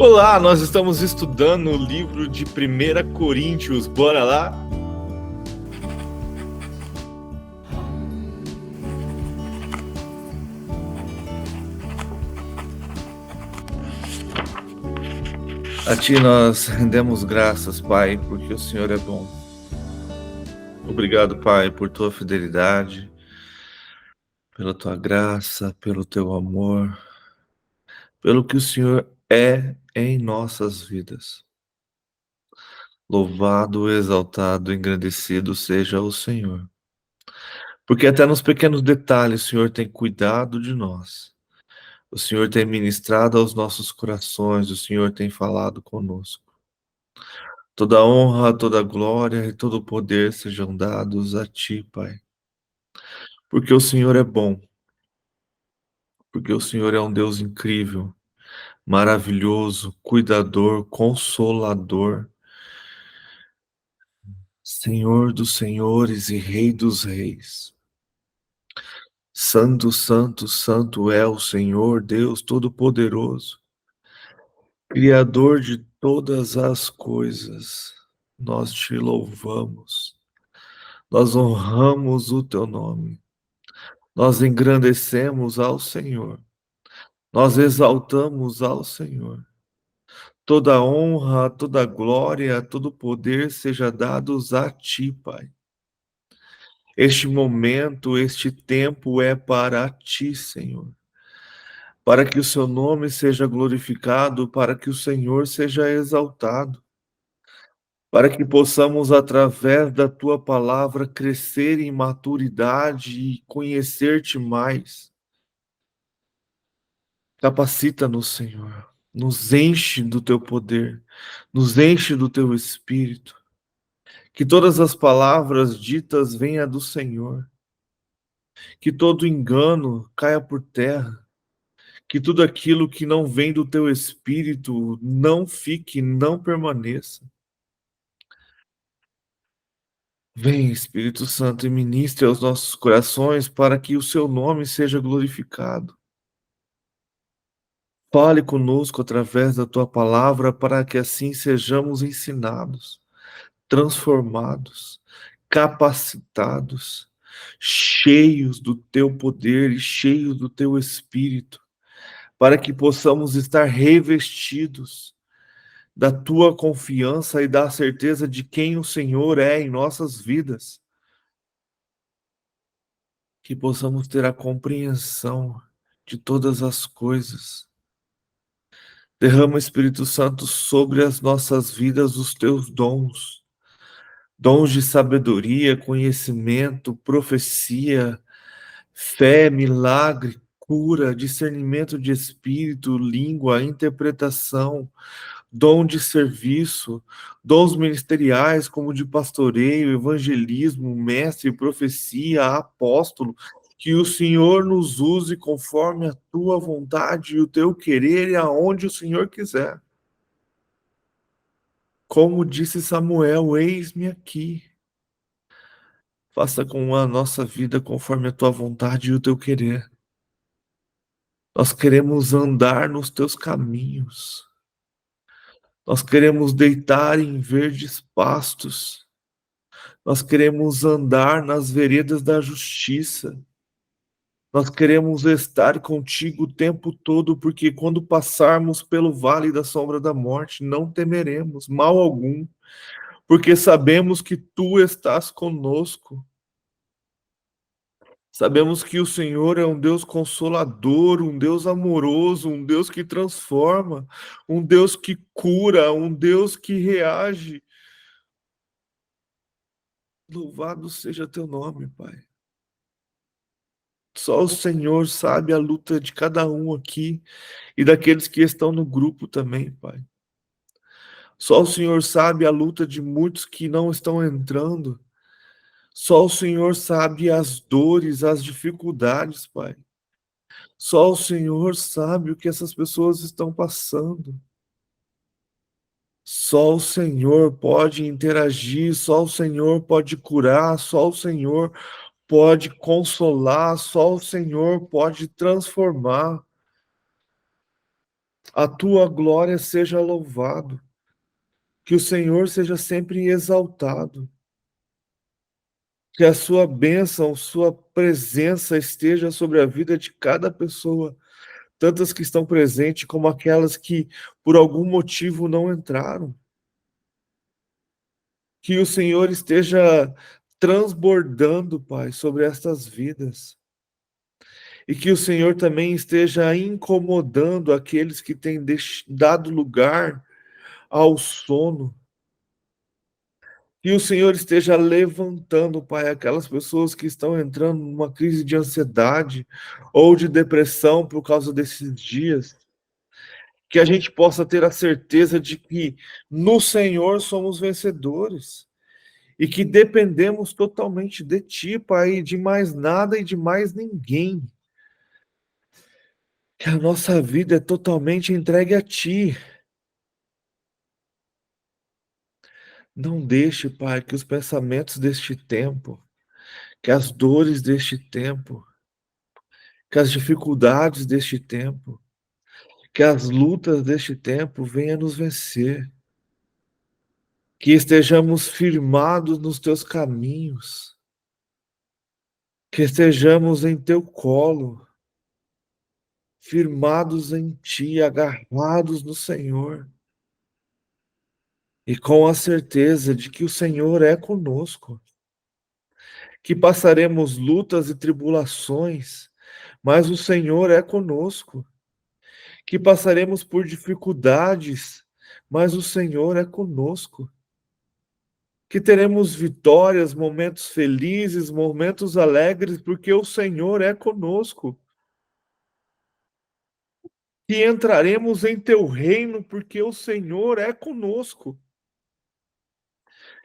Olá, nós estamos estudando o livro de 1 Coríntios, bora lá? A Ti nós rendemos graças, Pai, porque o Senhor é bom. Obrigado, Pai, por Tua fidelidade, pela Tua graça, pelo Teu amor, pelo que o Senhor é em nossas vidas. Louvado, exaltado, engrandecido seja o Senhor. Porque até nos pequenos detalhes o Senhor tem cuidado de nós. O Senhor tem ministrado aos nossos corações, o Senhor tem falado conosco. Toda honra, toda glória e todo poder sejam dados a Ti, Pai. Porque o Senhor é bom, porque o Senhor é um Deus incrível, maravilhoso, cuidador, consolador, Senhor dos senhores e Rei dos reis. Santo, santo, santo é o Senhor, Deus Todo-Poderoso, Criador de todas as coisas. Nós te louvamos, nós honramos o Teu nome, nós engrandecemos ao Senhor, nós exaltamos ao Senhor. Toda honra, toda glória, todo poder seja dados a Ti, Pai. Este momento, este tempo é para Ti, Senhor. Para que o Seu nome seja glorificado, para que o Senhor seja exaltado, para que possamos, através da Tua palavra, crescer em maturidade e conhecer-te mais. Capacita-nos, Senhor. Nos enche do Teu poder, nos enche do Teu Espírito. Que todas as palavras ditas venham do Senhor. Que todo engano caia por terra. Que tudo aquilo que não vem do Teu Espírito não fique, não permaneça. Vem, Espírito Santo, e ministre aos nossos corações para que o Seu nome seja glorificado. Fale conosco através da Tua palavra para que assim sejamos ensinados, transformados, capacitados, cheios do Teu poder e cheios do Teu Espírito, para que possamos estar revestidos da Tua confiança e da certeza de quem o Senhor é em nossas vidas. Que possamos ter a compreensão de todas as coisas. Derrama, Espírito Santo, sobre as nossas vidas os Teus dons. Dons de sabedoria, conhecimento, profecia, fé, milagre, cura, discernimento de espírito, língua, interpretação, dom de serviço, dons ministeriais como de pastoreio, evangelismo, mestre, profecia, apóstolo, que o Senhor nos use conforme a tua vontade e o teu querer e aonde o Senhor quiser. Como disse Samuel, eis-me aqui. Faça com a nossa vida conforme a tua vontade e o teu querer. Nós queremos andar nos teus caminhos. Nós queremos deitar em verdes pastos. Nós queremos andar nas veredas da justiça. Nós queremos estar contigo o tempo todo, porque quando passarmos pelo vale da sombra da morte, não temeremos mal algum, porque sabemos que tu estás conosco. Sabemos que o Senhor é um Deus consolador, um Deus amoroso, um Deus que transforma, um Deus que cura, um Deus que reage. Louvado seja teu nome, Pai. Só o Senhor sabe a luta de cada um aqui e daqueles que estão no grupo também, Pai. Só o Senhor sabe a luta de muitos que não estão entrando. Só o Senhor sabe as dores, as dificuldades, Pai. Só o Senhor sabe o que essas pessoas estão passando. Só o Senhor pode interagir, só o Senhor pode curar, só o Senhor pode consolar, só o Senhor pode transformar. A tua glória seja louvado, que o Senhor seja sempre exaltado, que a sua bênção, sua presença esteja sobre a vida de cada pessoa, tantas que estão presentes como aquelas que por algum motivo não entraram. Que o Senhor esteja transbordando, Pai, sobre estas vidas. E que o Senhor também esteja incomodando aqueles que têm dado lugar ao sono. Que o Senhor esteja levantando, Pai, aquelas pessoas que estão entrando numa crise de ansiedade ou de depressão por causa desses dias. Que a gente possa ter a certeza de que no Senhor somos vencedores e que dependemos totalmente de Ti, Pai, de mais nada e de mais ninguém. Que a nossa vida é totalmente entregue a Ti. Não deixe, Pai, que os pensamentos deste tempo, que as dores deste tempo, que as dificuldades deste tempo, que as lutas deste tempo venham nos vencer. Que estejamos firmados nos Teus caminhos, que estejamos em Teu colo, firmados em Ti, agarrados no Senhor. E com a certeza de que o Senhor é conosco, que passaremos lutas e tribulações, mas o Senhor é conosco, que passaremos por dificuldades, mas o Senhor é conosco, que teremos vitórias, momentos felizes, momentos alegres, porque o Senhor é conosco, que entraremos em teu reino, porque o Senhor é conosco,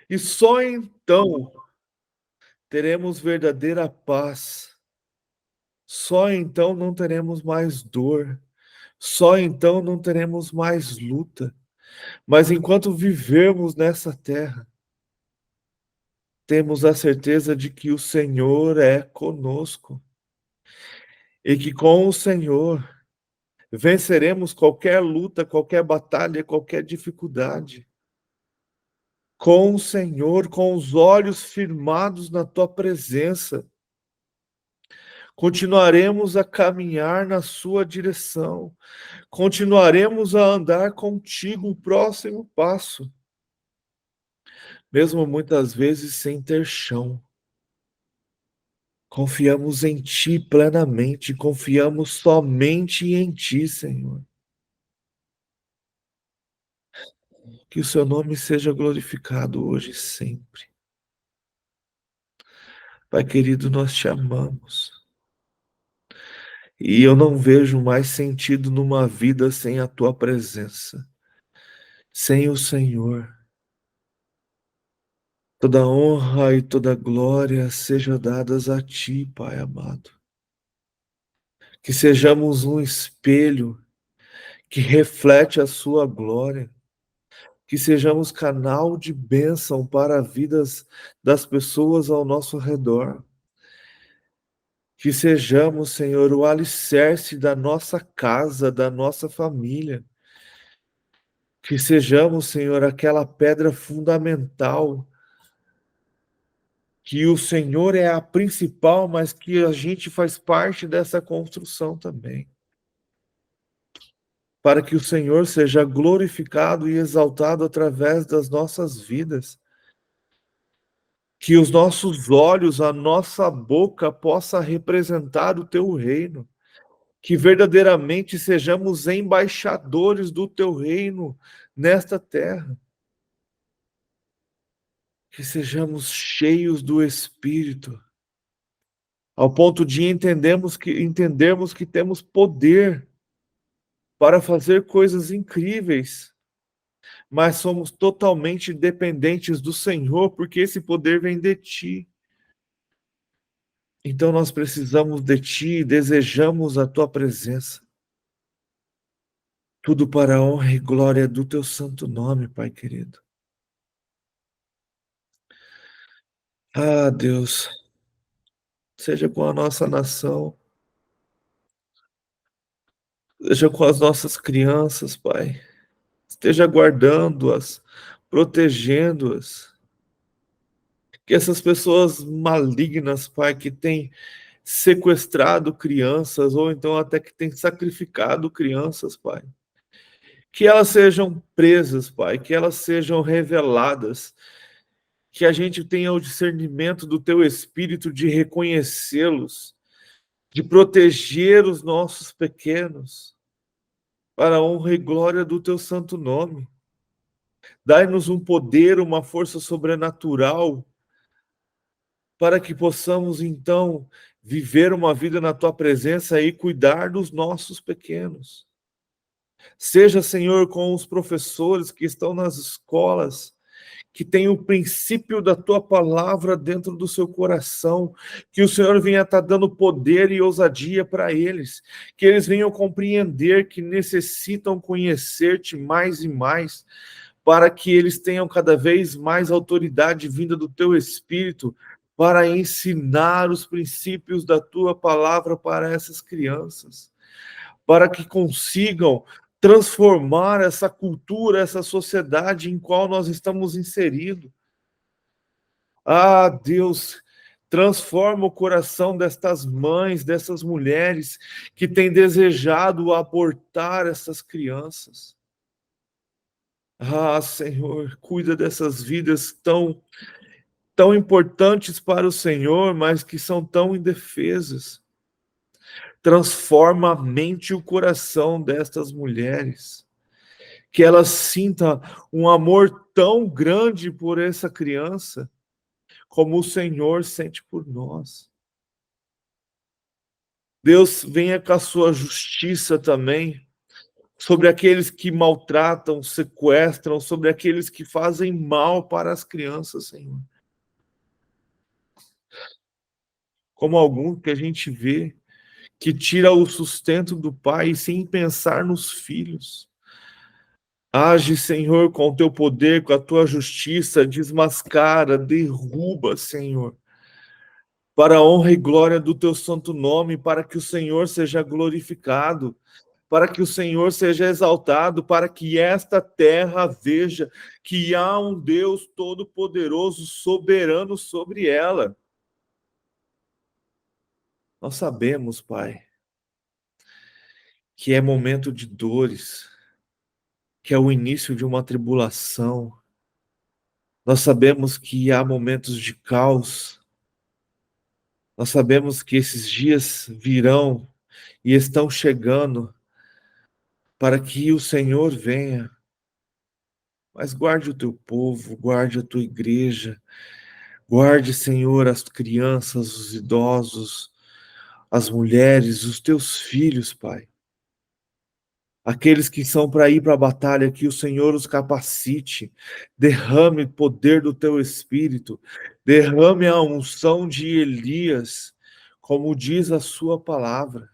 e só então teremos verdadeira paz. Só então não teremos mais dor, só então não teremos mais luta. Mas enquanto vivermos nessa terra, temos a certeza de que o Senhor é conosco e que com o Senhor venceremos qualquer luta, qualquer batalha, qualquer dificuldade. Com o Senhor, com os olhos firmados na tua presença, continuaremos a caminhar na sua direção. Continuaremos a andar contigo o próximo passo, mesmo muitas vezes sem ter chão. Confiamos em Ti plenamente, confiamos somente em Ti, Senhor. Que o Seu nome seja glorificado hoje e sempre. Pai querido, nós te amamos. E eu não vejo mais sentido numa vida sem a Tua presença, sem o Senhor. Toda honra e toda glória seja dadas a Ti, Pai amado. Que sejamos um espelho que reflete a sua glória, que sejamos canal de bênção para vidas das pessoas ao nosso redor, que sejamos, Senhor, o alicerce da nossa casa, da nossa família, que sejamos, Senhor, aquela pedra fundamental, que o Senhor é a principal, mas que a gente faz parte dessa construção também. Para que o Senhor seja glorificado e exaltado através das nossas vidas. Que os nossos olhos, a nossa boca possa representar o teu reino. Que verdadeiramente sejamos embaixadores do teu reino nesta terra. Que sejamos cheios do Espírito, ao ponto de entendermos que temos poder para fazer coisas incríveis, mas somos totalmente dependentes do Senhor, porque esse poder vem de ti. Então nós precisamos de ti, desejamos a tua presença. Tudo para a honra e glória do teu santo nome, Pai querido. Ah, Deus, seja com a nossa nação, Seja com as nossas crianças, Pai. Esteja guardando-as, protegendo-as. Que essas pessoas malignas, Pai, que têm sequestrado crianças, ou então até que têm sacrificado crianças, Pai. Que elas sejam presas, Pai, que elas sejam reveladas, que a gente tenha o discernimento do Teu Espírito de reconhecê-los, de proteger os nossos pequenos, para a honra e glória do Teu santo nome. Dai-nos um poder, uma força sobrenatural, para que possamos, então, viver uma vida na Tua presença e cuidar dos nossos pequenos. Seja, Senhor, com os professores que estão nas escolas, que tem o princípio da tua palavra dentro do seu coração, que o Senhor venha estar dando poder e ousadia para eles, que eles venham compreender que necessitam conhecer-te mais e mais, para que eles tenham cada vez mais autoridade vinda do teu Espírito, para ensinar os princípios da tua palavra para essas crianças, para que consigam transformar essa cultura, essa sociedade em qual nós estamos inseridos. Ah, Deus, transforma o coração destas mães, dessas mulheres que têm desejado abortar essas crianças. Ah, Senhor, cuida dessas vidas tão importantes para o Senhor, mas que são tão indefesas. Transforma a mente e o coração destas mulheres, que elas sintam um amor tão grande por essa criança, como o Senhor sente por nós. Deus, venha com a sua justiça também sobre aqueles que maltratam, sequestram, sobre aqueles que fazem mal para as crianças, Senhor. Como algum que a gente vê que tira o sustento do pai sem pensar nos filhos. Age, Senhor, com o teu poder, com a tua justiça, desmascara, derruba, Senhor, para a honra e glória do teu santo nome, para que o Senhor seja glorificado, para que o Senhor seja exaltado, para que esta terra veja que há um Deus todo-poderoso, soberano sobre ela. Nós sabemos, Pai, que é momento de dores, que é o início de uma tribulação. Nós sabemos que há momentos de caos. Nós sabemos que esses dias virão e estão chegando para que o Senhor venha. Mas guarde o teu povo, guarde a tua igreja, guarde, Senhor, as crianças, os idosos, as mulheres, os teus filhos, Pai. Aqueles que são para ir para a batalha, que o Senhor os capacite, derrame o poder do teu Espírito, derrame a unção de Elias, como diz a sua palavra.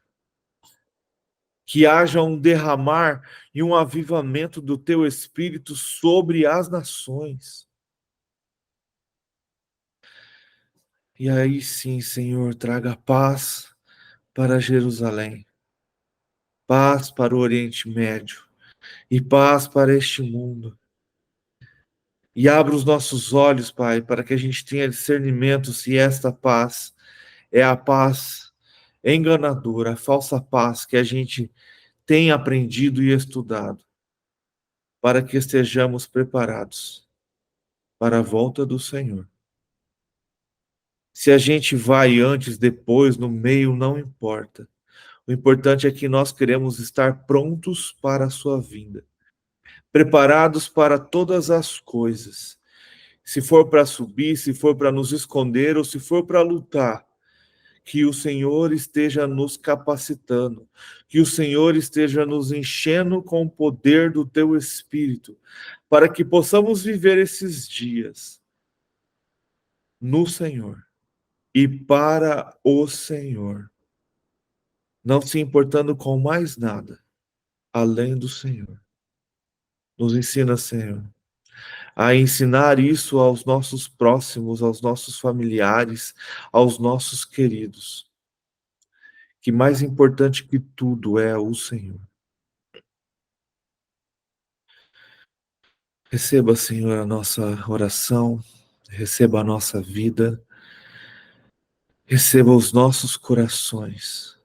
Que haja um derramar e um avivamento do teu Espírito sobre as nações. E aí sim, Senhor, traga paz para Jerusalém, paz para o Oriente Médio e paz para este mundo. E abra os nossos olhos, Pai, para que a gente tenha discernimento se esta paz é a paz enganadora, a falsa paz que a gente tem aprendido e estudado, para que estejamos preparados para a volta do Senhor. Se a gente vai antes, depois, no meio, não importa. O importante é que nós queremos estar prontos para a sua vinda, preparados para todas as coisas. Se for para subir, se for para nos esconder ou se for para lutar, que o Senhor esteja nos capacitando, que o Senhor esteja nos enchendo com o poder do teu Espírito, para que possamos viver esses dias no Senhor e para o Senhor, não se importando com mais nada além do Senhor. Nos ensina, Senhor, a ensinar isso aos nossos próximos, aos nossos familiares, aos nossos queridos, que mais importante que tudo é o Senhor. Receba, Senhor, a nossa oração, receba a nossa vida, receba os nossos corações.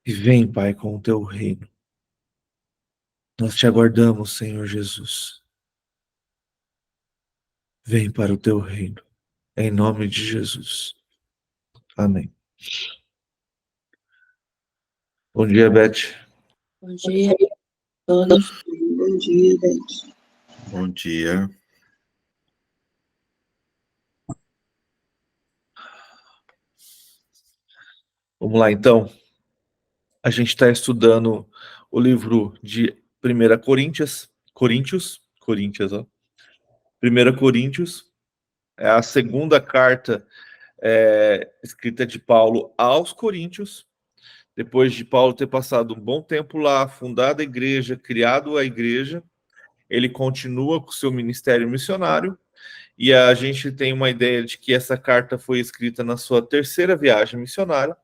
E vem, Pai, com o teu reino. Nós te aguardamos, Senhor Jesus. Vem para o teu reino. Em nome de Jesus. Amém. Bom dia, Beth. Bom dia a todos. Bom dia, Beth. Bom dia. Vamos lá, então. A gente está estudando o livro de 1 Coríntios, ó. 1 Coríntios é a segunda carta escrita de Paulo aos Coríntios, depois de Paulo ter passado um bom tempo lá, fundado a igreja, criado a igreja, ele continua com o seu ministério missionário, e a gente tem uma ideia de que essa carta foi escrita na sua terceira viagem missionária.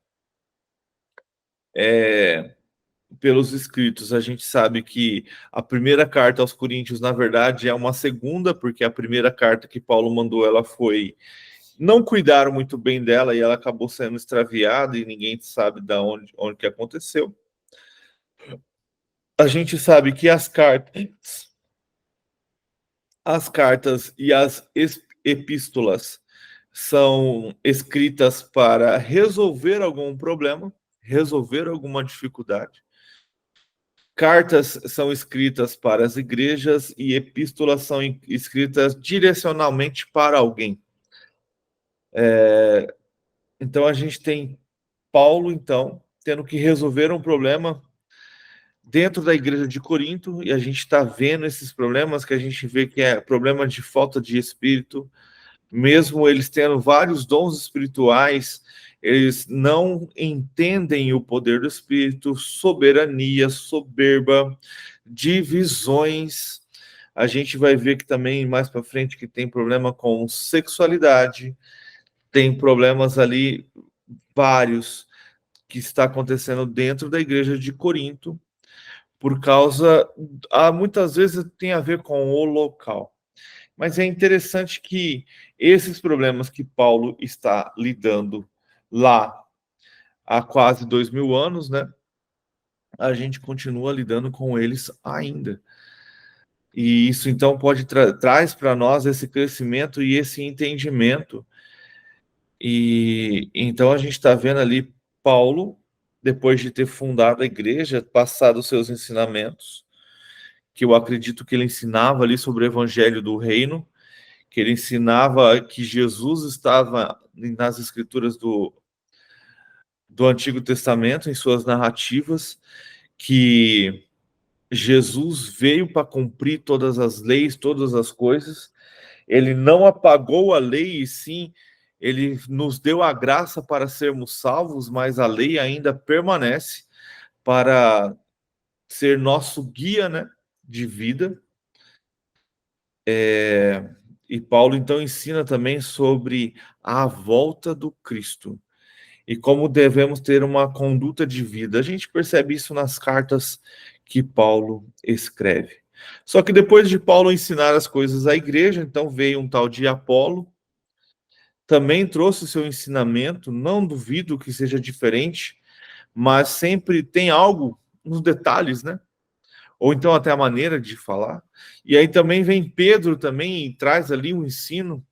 Pelos escritos, a gente sabe que a primeira carta aos Coríntios, na verdade, é uma segunda, porque a primeira carta que Paulo mandou, ela foi... Não cuidaram muito bem dela e ela acabou sendo extraviada e ninguém sabe de onde que aconteceu. A gente sabe que as cartas e as epístolas são escritas para resolver algum problema, resolver alguma dificuldade. Cartas são escritas para as igrejas e epístolas são escritas direcionalmente para alguém. Então a gente tem Paulo, então, tendo que resolver um problema dentro da igreja de Corinto, e a gente está vendo esses problemas, que a gente vê que é problema de falta de espírito, mesmo eles tendo vários dons espirituais, eles não entendem o poder do Espírito, soberania, soberba, divisões. A gente vai ver que também mais para frente que tem problema com sexualidade, tem problemas ali vários que está acontecendo dentro da igreja de Corinto, por causa, muitas vezes tem a ver com o local. Mas é interessante que esses problemas que Paulo está lidando lá há quase 2000 anos, né? A gente continua lidando com eles ainda. E isso, então, traz para nós esse crescimento e esse entendimento. E então a gente está vendo ali Paulo, depois de ter fundado a igreja, passado os seus ensinamentos, que eu acredito que ele ensinava ali sobre o evangelho do reino, que ele ensinava que Jesus estava nas escrituras do Antigo Testamento, em suas narrativas, que Jesus veio para cumprir todas as leis, todas as coisas. Ele não apagou a lei, e sim, ele nos deu a graça para sermos salvos, mas a lei ainda permanece para ser nosso guia, né, de vida. E Paulo, então, ensina também sobre a volta do Cristo e como devemos ter uma conduta de vida. A gente percebe isso nas cartas que Paulo escreve. Só que depois de Paulo ensinar as coisas à igreja, então veio um tal de Apolo, também trouxe o seu ensinamento, não duvido que seja diferente, mas sempre tem algo nos detalhes, né? Ou então até a maneira de falar. E aí também vem Pedro também e traz ali um ensino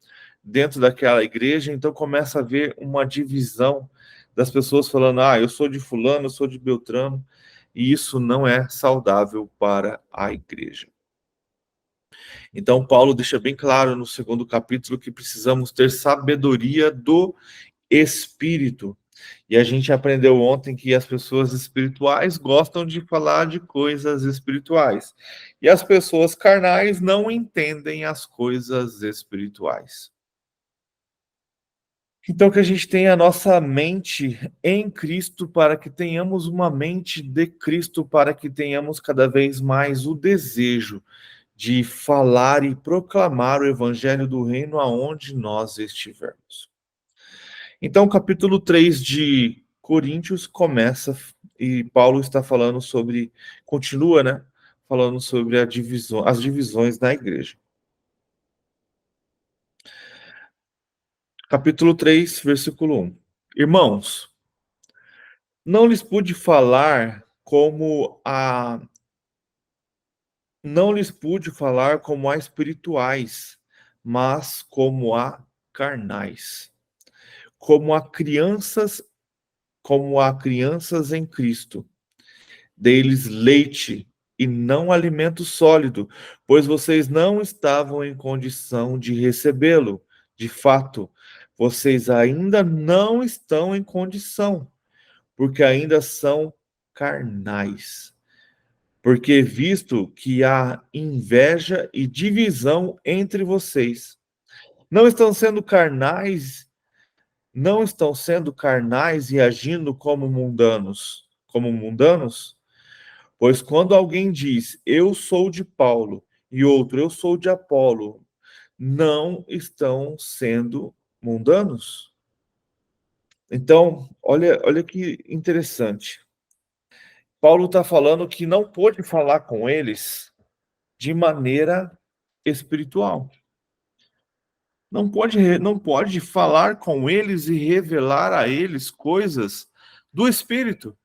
dentro daquela igreja, então começa a haver uma divisão das pessoas falando, eu sou de fulano, eu sou de Beltrano, e isso não é saudável para a igreja. Então Paulo deixa bem claro no segundo capítulo que precisamos ter sabedoria do Espírito. E a gente aprendeu ontem que as pessoas espirituais gostam de falar de coisas espirituais. E as pessoas carnais não entendem as coisas espirituais. Então, que a gente tenha a nossa mente em Cristo, para que tenhamos uma mente de Cristo, para que tenhamos cada vez mais o desejo de falar e proclamar o evangelho do reino aonde nós estivermos. Então, o capítulo 3 de Coríntios começa, e Paulo está falando sobre, continua, né? falando sobre as divisões da igreja. Capítulo 3, versículo 1. Irmãos, não lhes pude falar como a espirituais, mas como a carnais, como a crianças em Cristo. Dei-lhes leite e não alimento sólido, pois vocês não estavam em condição de recebê-lo. De fato, vocês ainda não estão em condição, porque ainda são carnais. Porque visto que há inveja e divisão entre vocês, não estão sendo carnais e agindo como mundanos? Pois quando alguém diz, eu sou de Paulo, e outro, eu sou de Apolo, não estão sendo mundanos? Então, olha que interessante. Paulo está falando que não pôde falar com eles de maneira espiritual. Não pode falar com eles e revelar a eles coisas do Espírito,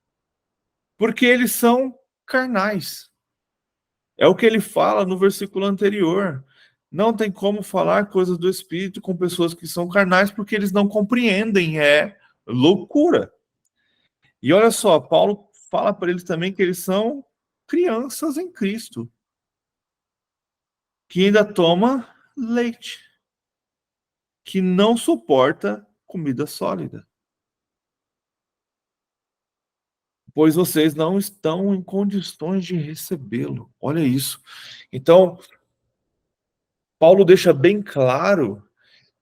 porque eles são carnais. É o que ele fala no versículo anterior. Não tem como falar coisas do Espírito com pessoas que são carnais, porque eles não compreendem. É loucura. E olha só, Paulo fala para eles também que eles são crianças em Cristo, que ainda toma leite, que não suporta comida sólida, pois vocês não estão em condições de recebê-lo. Olha isso. Então, Paulo deixa bem claro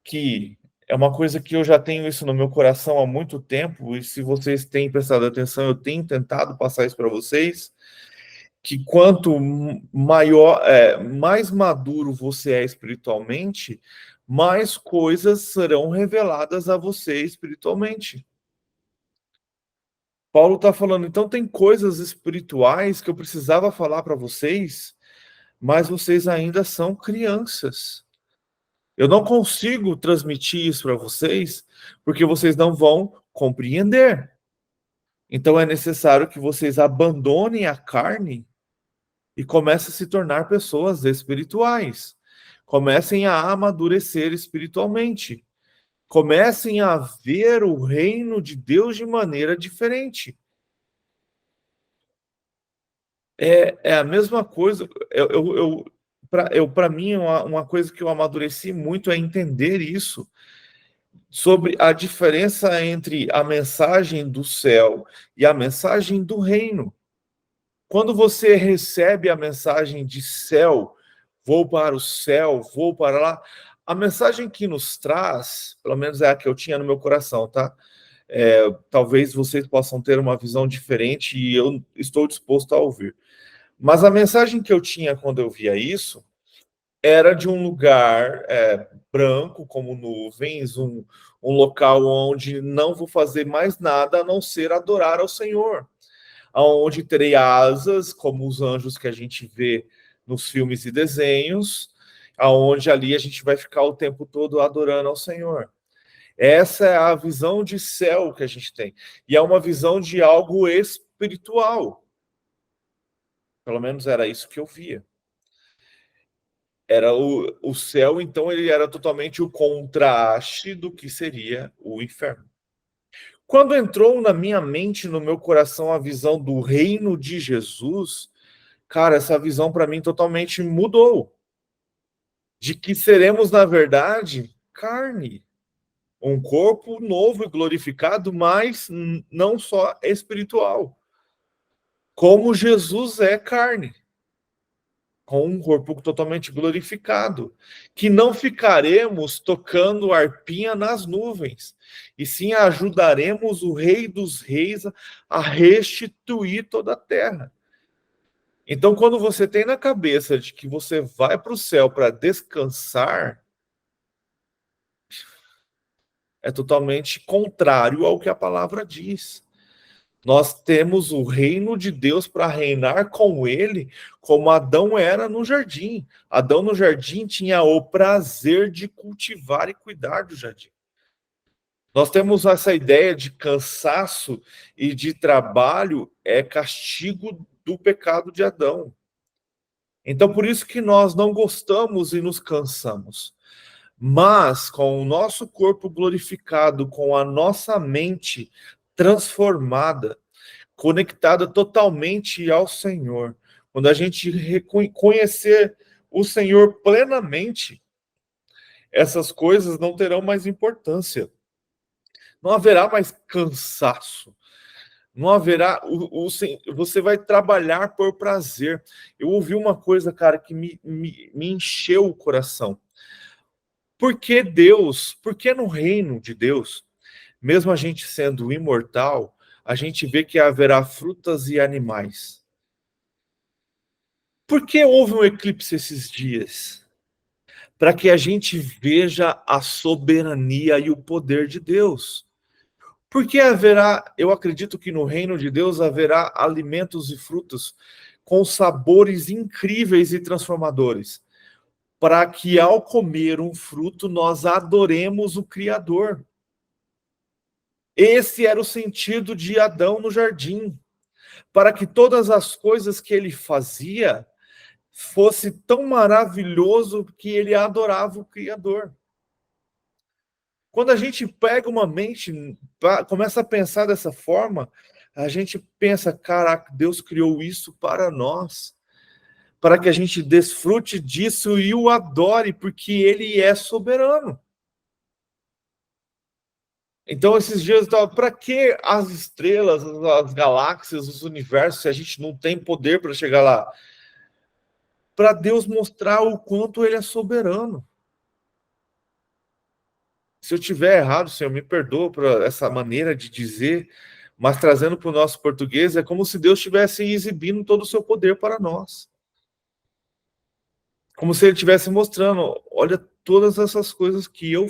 que é uma coisa que eu já tenho isso no meu coração há muito tempo, e se vocês têm prestado atenção, eu tenho tentado passar isso para vocês, que quanto mais maduro você é espiritualmente, mais coisas serão reveladas a você espiritualmente. Paulo está falando, então tem coisas espirituais que eu precisava falar para vocês, mas vocês ainda são crianças. Eu não consigo transmitir isso para vocês, porque vocês não vão compreender. Então é necessário que vocês abandonem a carne e comecem a se tornar pessoas espirituais. Comecem a amadurecer espiritualmente. Comecem a ver o reino de Deus de maneira diferente. É a mesma coisa. Para mim, uma coisa que eu amadureci muito é entender isso, sobre a diferença entre a mensagem do céu e a mensagem do reino. Quando você recebe a mensagem de céu, vou para o céu, vou para lá, a mensagem que nos traz, pelo menos é a que eu tinha no meu coração, tá? Talvez vocês possam ter uma visão diferente e eu estou disposto a ouvir. Mas a mensagem que eu tinha quando eu via isso era de um lugar branco, como nuvens, um local onde não vou fazer mais nada a não ser adorar ao Senhor, onde terei asas, como os anjos que a gente vê nos filmes e desenhos, aonde ali a gente vai ficar o tempo todo adorando ao Senhor. Essa é a visão de céu que a gente tem. E é uma visão de algo espiritual. Pelo menos era isso que eu via. Era o céu, então ele era totalmente o contraste do que seria o inferno. Quando entrou na minha mente, no meu coração, a visão do reino de Jesus, cara, essa visão para mim totalmente mudou. De que seremos, na verdade, carne. Um corpo novo e glorificado, mas não só espiritual. Como Jesus é carne. Com um corpo totalmente glorificado, que não ficaremos tocando arpinha nas nuvens, e sim ajudaremos o Rei dos Reis a restituir toda a terra. Então, quando você tem na cabeça de que você vai para o céu para descansar, é totalmente contrário ao que a palavra diz. Nós temos o reino de Deus para reinar com ele, como Adão era no jardim. Adão no jardim tinha o prazer de cultivar e cuidar do jardim. Nós temos essa ideia de cansaço e de trabalho é castigo do pecado de Adão. Então, por isso que nós não gostamos e nos cansamos. Mas, com o nosso corpo glorificado, com a nossa mente transformada, conectada totalmente ao Senhor, quando a gente reconhecer o Senhor plenamente, essas coisas não terão mais importância. Não haverá mais cansaço. Não haverá. Você vai trabalhar por prazer. Eu ouvi uma coisa, cara, que me encheu o coração. Por que Deus? Por que no reino de Deus, mesmo a gente sendo imortal, a gente vê que haverá frutas e animais? Por que houve um eclipse esses dias? Para que a gente veja a soberania e o poder de Deus. Porque haverá, eu acredito que no reino de Deus haverá alimentos e frutos com sabores incríveis e transformadores, para que ao comer um fruto nós adoremos o Criador. Esse era o sentido de Adão no jardim, para que todas as coisas que ele fazia fosse tão maravilhoso que ele adorava o Criador. Quando a gente pega uma mente, começa a pensar dessa forma, a gente pensa, caraca, Deus criou isso para nós, para que a gente desfrute disso e o adore, porque ele é soberano. Então, esses dias eu estava, para que as estrelas, as galáxias, os universos, se a gente não tem poder para chegar lá? Para Deus mostrar o quanto ele é soberano. Se eu tiver errado, Senhor, me perdoa por essa maneira de dizer, mas trazendo para o nosso português, é como se Deus estivesse exibindo todo o seu poder para nós. Como se ele estivesse mostrando, olha todas essas coisas que eu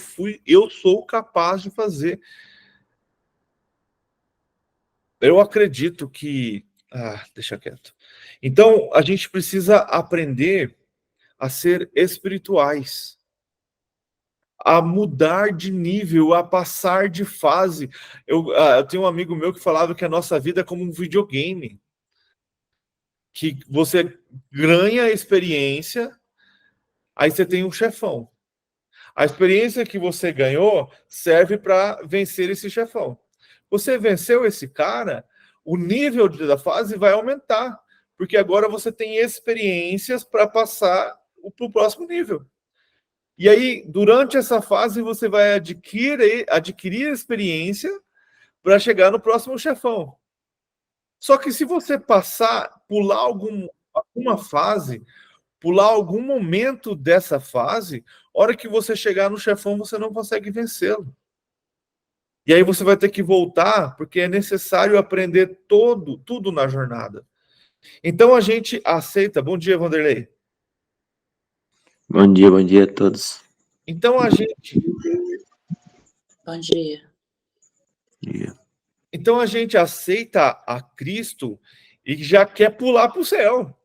sou capaz de fazer. Eu acredito que... deixa quieto. Então, a gente precisa aprender a ser espirituais, a mudar de nível, a passar de fase. Eu tenho um amigo meu que falava que a nossa vida é como um videogame, que você ganha experiência, aí você tem um chefão. A experiência que você ganhou serve para vencer esse chefão. Você venceu esse cara, o nível da fase vai aumentar, porque agora você tem experiências para passar para o próximo nível. E aí, durante essa fase, você vai adquirir experiência para chegar no próximo chefão. Só que se você pular alguma fase, pular algum momento dessa fase, hora que você chegar no chefão, você não consegue vencê-lo. E aí você vai ter que voltar, porque é necessário aprender tudo na jornada. Então a gente aceita. Bom dia, Vanderlei. Bom dia a todos. Então a gente Bom dia. Então a gente aceita a Cristo e já quer pular para o céu.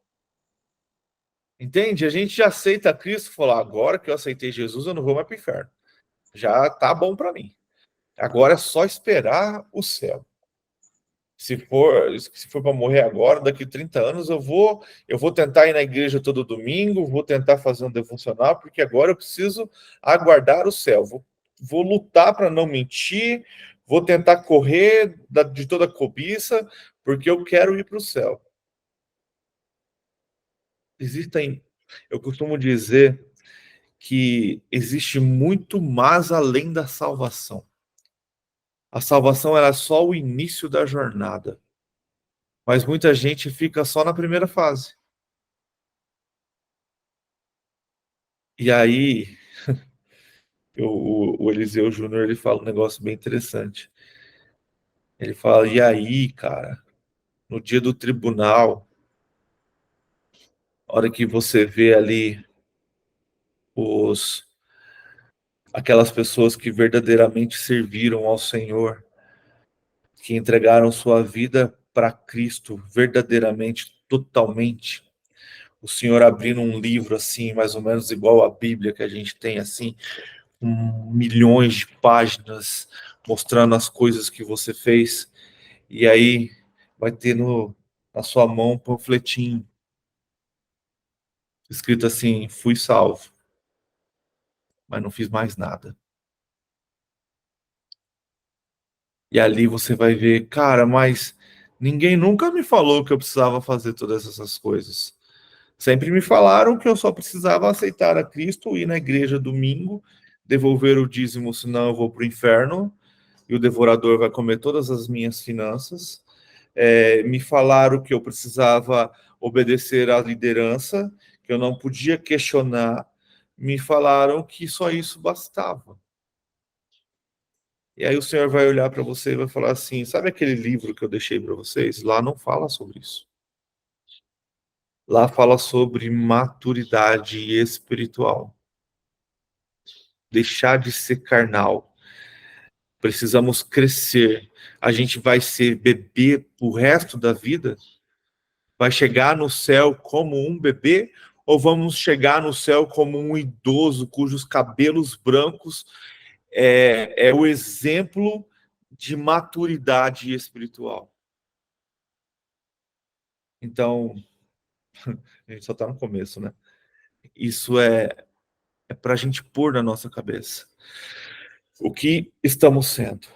Entende? A gente já aceita a Cristo e fala, agora que eu aceitei Jesus, eu não vou mais para o inferno. Já tá bom para mim. Agora é só esperar o céu. Se for para morrer agora, daqui a 30 anos, eu vou tentar ir na igreja todo domingo, vou tentar fazer um devocional, porque agora eu preciso aguardar o céu. Vou lutar para não mentir, vou tentar correr de toda cobiça, porque eu quero ir para o céu. Eu costumo dizer que existe muito mais além da salvação. A salvação era só o início da jornada. Mas muita gente fica só na primeira fase. E aí, o Eliseu Júnior, ele fala um negócio bem interessante. Ele fala, e aí, cara, no dia do tribunal, a hora que você vê ali aquelas pessoas que verdadeiramente serviram ao Senhor, que entregaram sua vida para Cristo verdadeiramente, totalmente. O Senhor abrindo um livro assim, mais ou menos igual a Bíblia que a gente tem assim, com milhões de páginas mostrando as coisas que você fez. E aí vai ter na sua mão um panfletinho escrito assim: fui salvo, mas não fiz mais nada. E ali você vai ver, cara, mas ninguém nunca me falou que eu precisava fazer todas essas coisas. Sempre me falaram que eu só precisava aceitar a Cristo, ir na igreja domingo, devolver o dízimo, senão eu vou para o inferno, e o devorador vai comer todas as minhas finanças. Me falaram que eu precisava obedecer à liderança, que eu não podia questionar. Me falaram que só isso bastava. E aí o Senhor vai olhar para você e vai falar assim: sabe aquele livro que eu deixei para vocês? Lá não fala sobre isso. Lá fala sobre maturidade espiritual. Deixar de ser carnal. Precisamos crescer. A gente vai ser bebê o resto da vida? Vai chegar no céu como um bebê? Ou vamos chegar no céu como um idoso cujos cabelos brancos é o exemplo de maturidade espiritual? Então, a gente só está no começo, né? Isso é para a gente pôr na nossa cabeça. O que estamos sendo?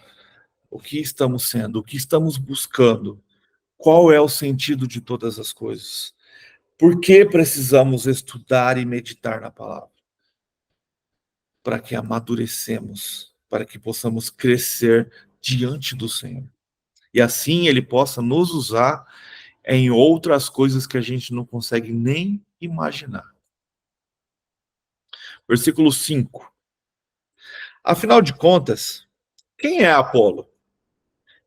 O que estamos sendo? O que estamos buscando? Qual é o sentido de todas as coisas? Por que precisamos estudar e meditar na palavra? Para que amadurecemos, para que possamos crescer diante do Senhor. E assim Ele possa nos usar em outras coisas que a gente não consegue nem imaginar. Versículo 5. Afinal de contas, quem é Apolo?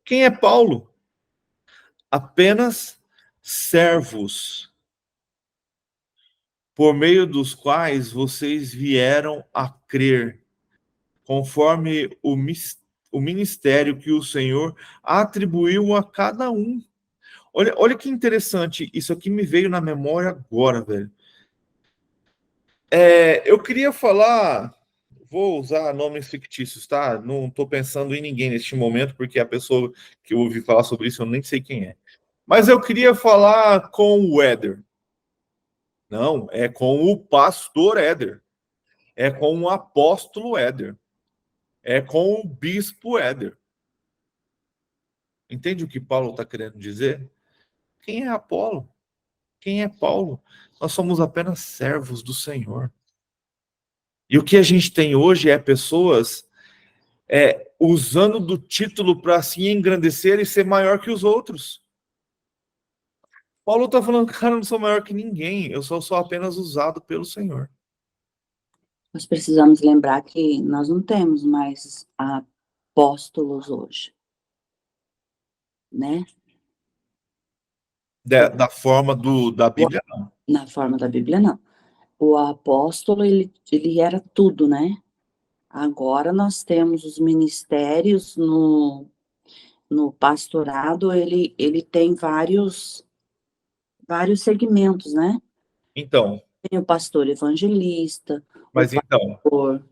Quem é Paulo? Apenas servos, por meio dos quais vocês vieram a crer, conforme o ministério que o Senhor atribuiu a cada um. Olha que interessante, isso aqui me veio na memória agora, velho. Eu queria falar, vou usar nomes fictícios, tá? Não estou pensando em ninguém neste momento, porque a pessoa que eu ouvi falar sobre isso eu nem sei quem é. Mas eu queria falar com o Éder. Não, é com o pastor Éder. É com o apóstolo Éder. É com o bispo Éder. Entende o que Paulo está querendo dizer? Quem é Apolo? Quem é Paulo? Nós somos apenas servos do Senhor. E o que a gente tem hoje é pessoas usando do título para se engrandecer e ser maior que os outros. Paulo está falando, cara, eu não sou maior que ninguém, eu só sou apenas usado pelo Senhor. Nós precisamos lembrar que nós não temos mais apóstolos hoje, né? Da forma da Bíblia, não. Na forma da Bíblia, não. O apóstolo, ele era tudo, né? Agora nós temos os ministérios no pastorado, ele tem vários segmentos, né? Então, Tem o pastor evangelista, mas então, pastor...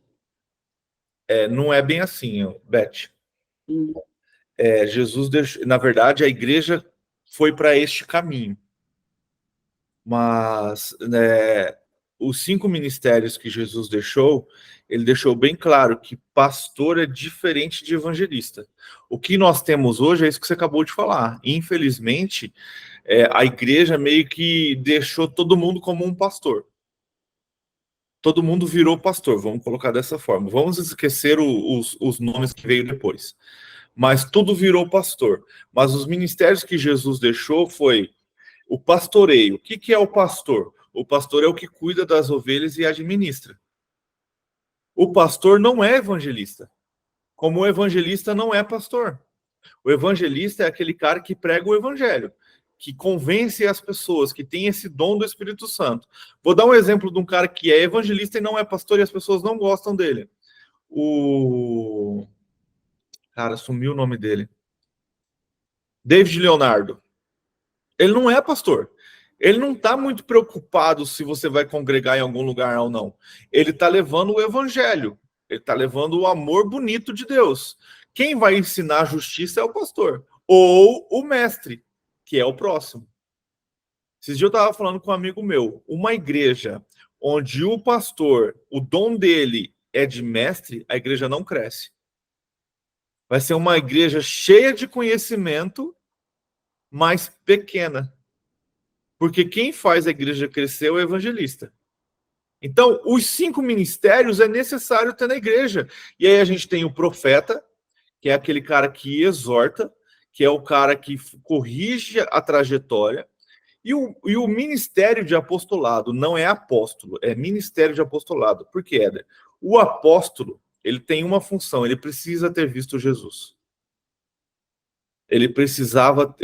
não é bem assim, Beth. Hum. Jesus deixou, na verdade, a igreja foi para este caminho. Mas os 5 ministérios que Jesus deixou, ele deixou bem claro que pastor é diferente de evangelista. O que nós temos hoje é isso que você acabou de falar. Infelizmente, a igreja meio que deixou todo mundo como um pastor. Todo mundo virou pastor, vamos colocar dessa forma. Vamos esquecer os nomes que veio depois. Mas tudo virou pastor. Mas os ministérios que Jesus deixou foi o pastoreio. O que é o pastor? O pastor é o que cuida das ovelhas e administra. O pastor não é evangelista. Como o evangelista não é pastor. O evangelista é aquele cara que prega o evangelho, que convence as pessoas, que tem esse dom do Espírito Santo. Vou dar um exemplo de um cara que é evangelista e não é pastor e as pessoas não gostam dele. Cara, sumiu o nome dele. David Leonardo, ele não é pastor. Ele não está muito preocupado se você vai congregar em algum lugar ou não. Ele está levando o evangelho. Ele está levando o amor bonito de Deus. Quem vai ensinar a justiça é o pastor. Ou o mestre, que é o próximo. Esses dias eu estava falando com um amigo meu. Uma igreja onde o pastor, o dom dele é de mestre, a igreja não cresce. Vai ser uma igreja cheia de conhecimento, mas pequena. Porque quem faz a igreja crescer é o evangelista. Então, os 5 ministérios é necessário ter na igreja. E aí a gente tem o profeta, que é aquele cara que exorta, que é o cara que corrige a trajetória. E o ministério de apostolado não é apóstolo, é ministério de apostolado. Por quê, Éder? O apóstolo, ele tem uma função, ele precisa ter visto Jesus. Ele precisava...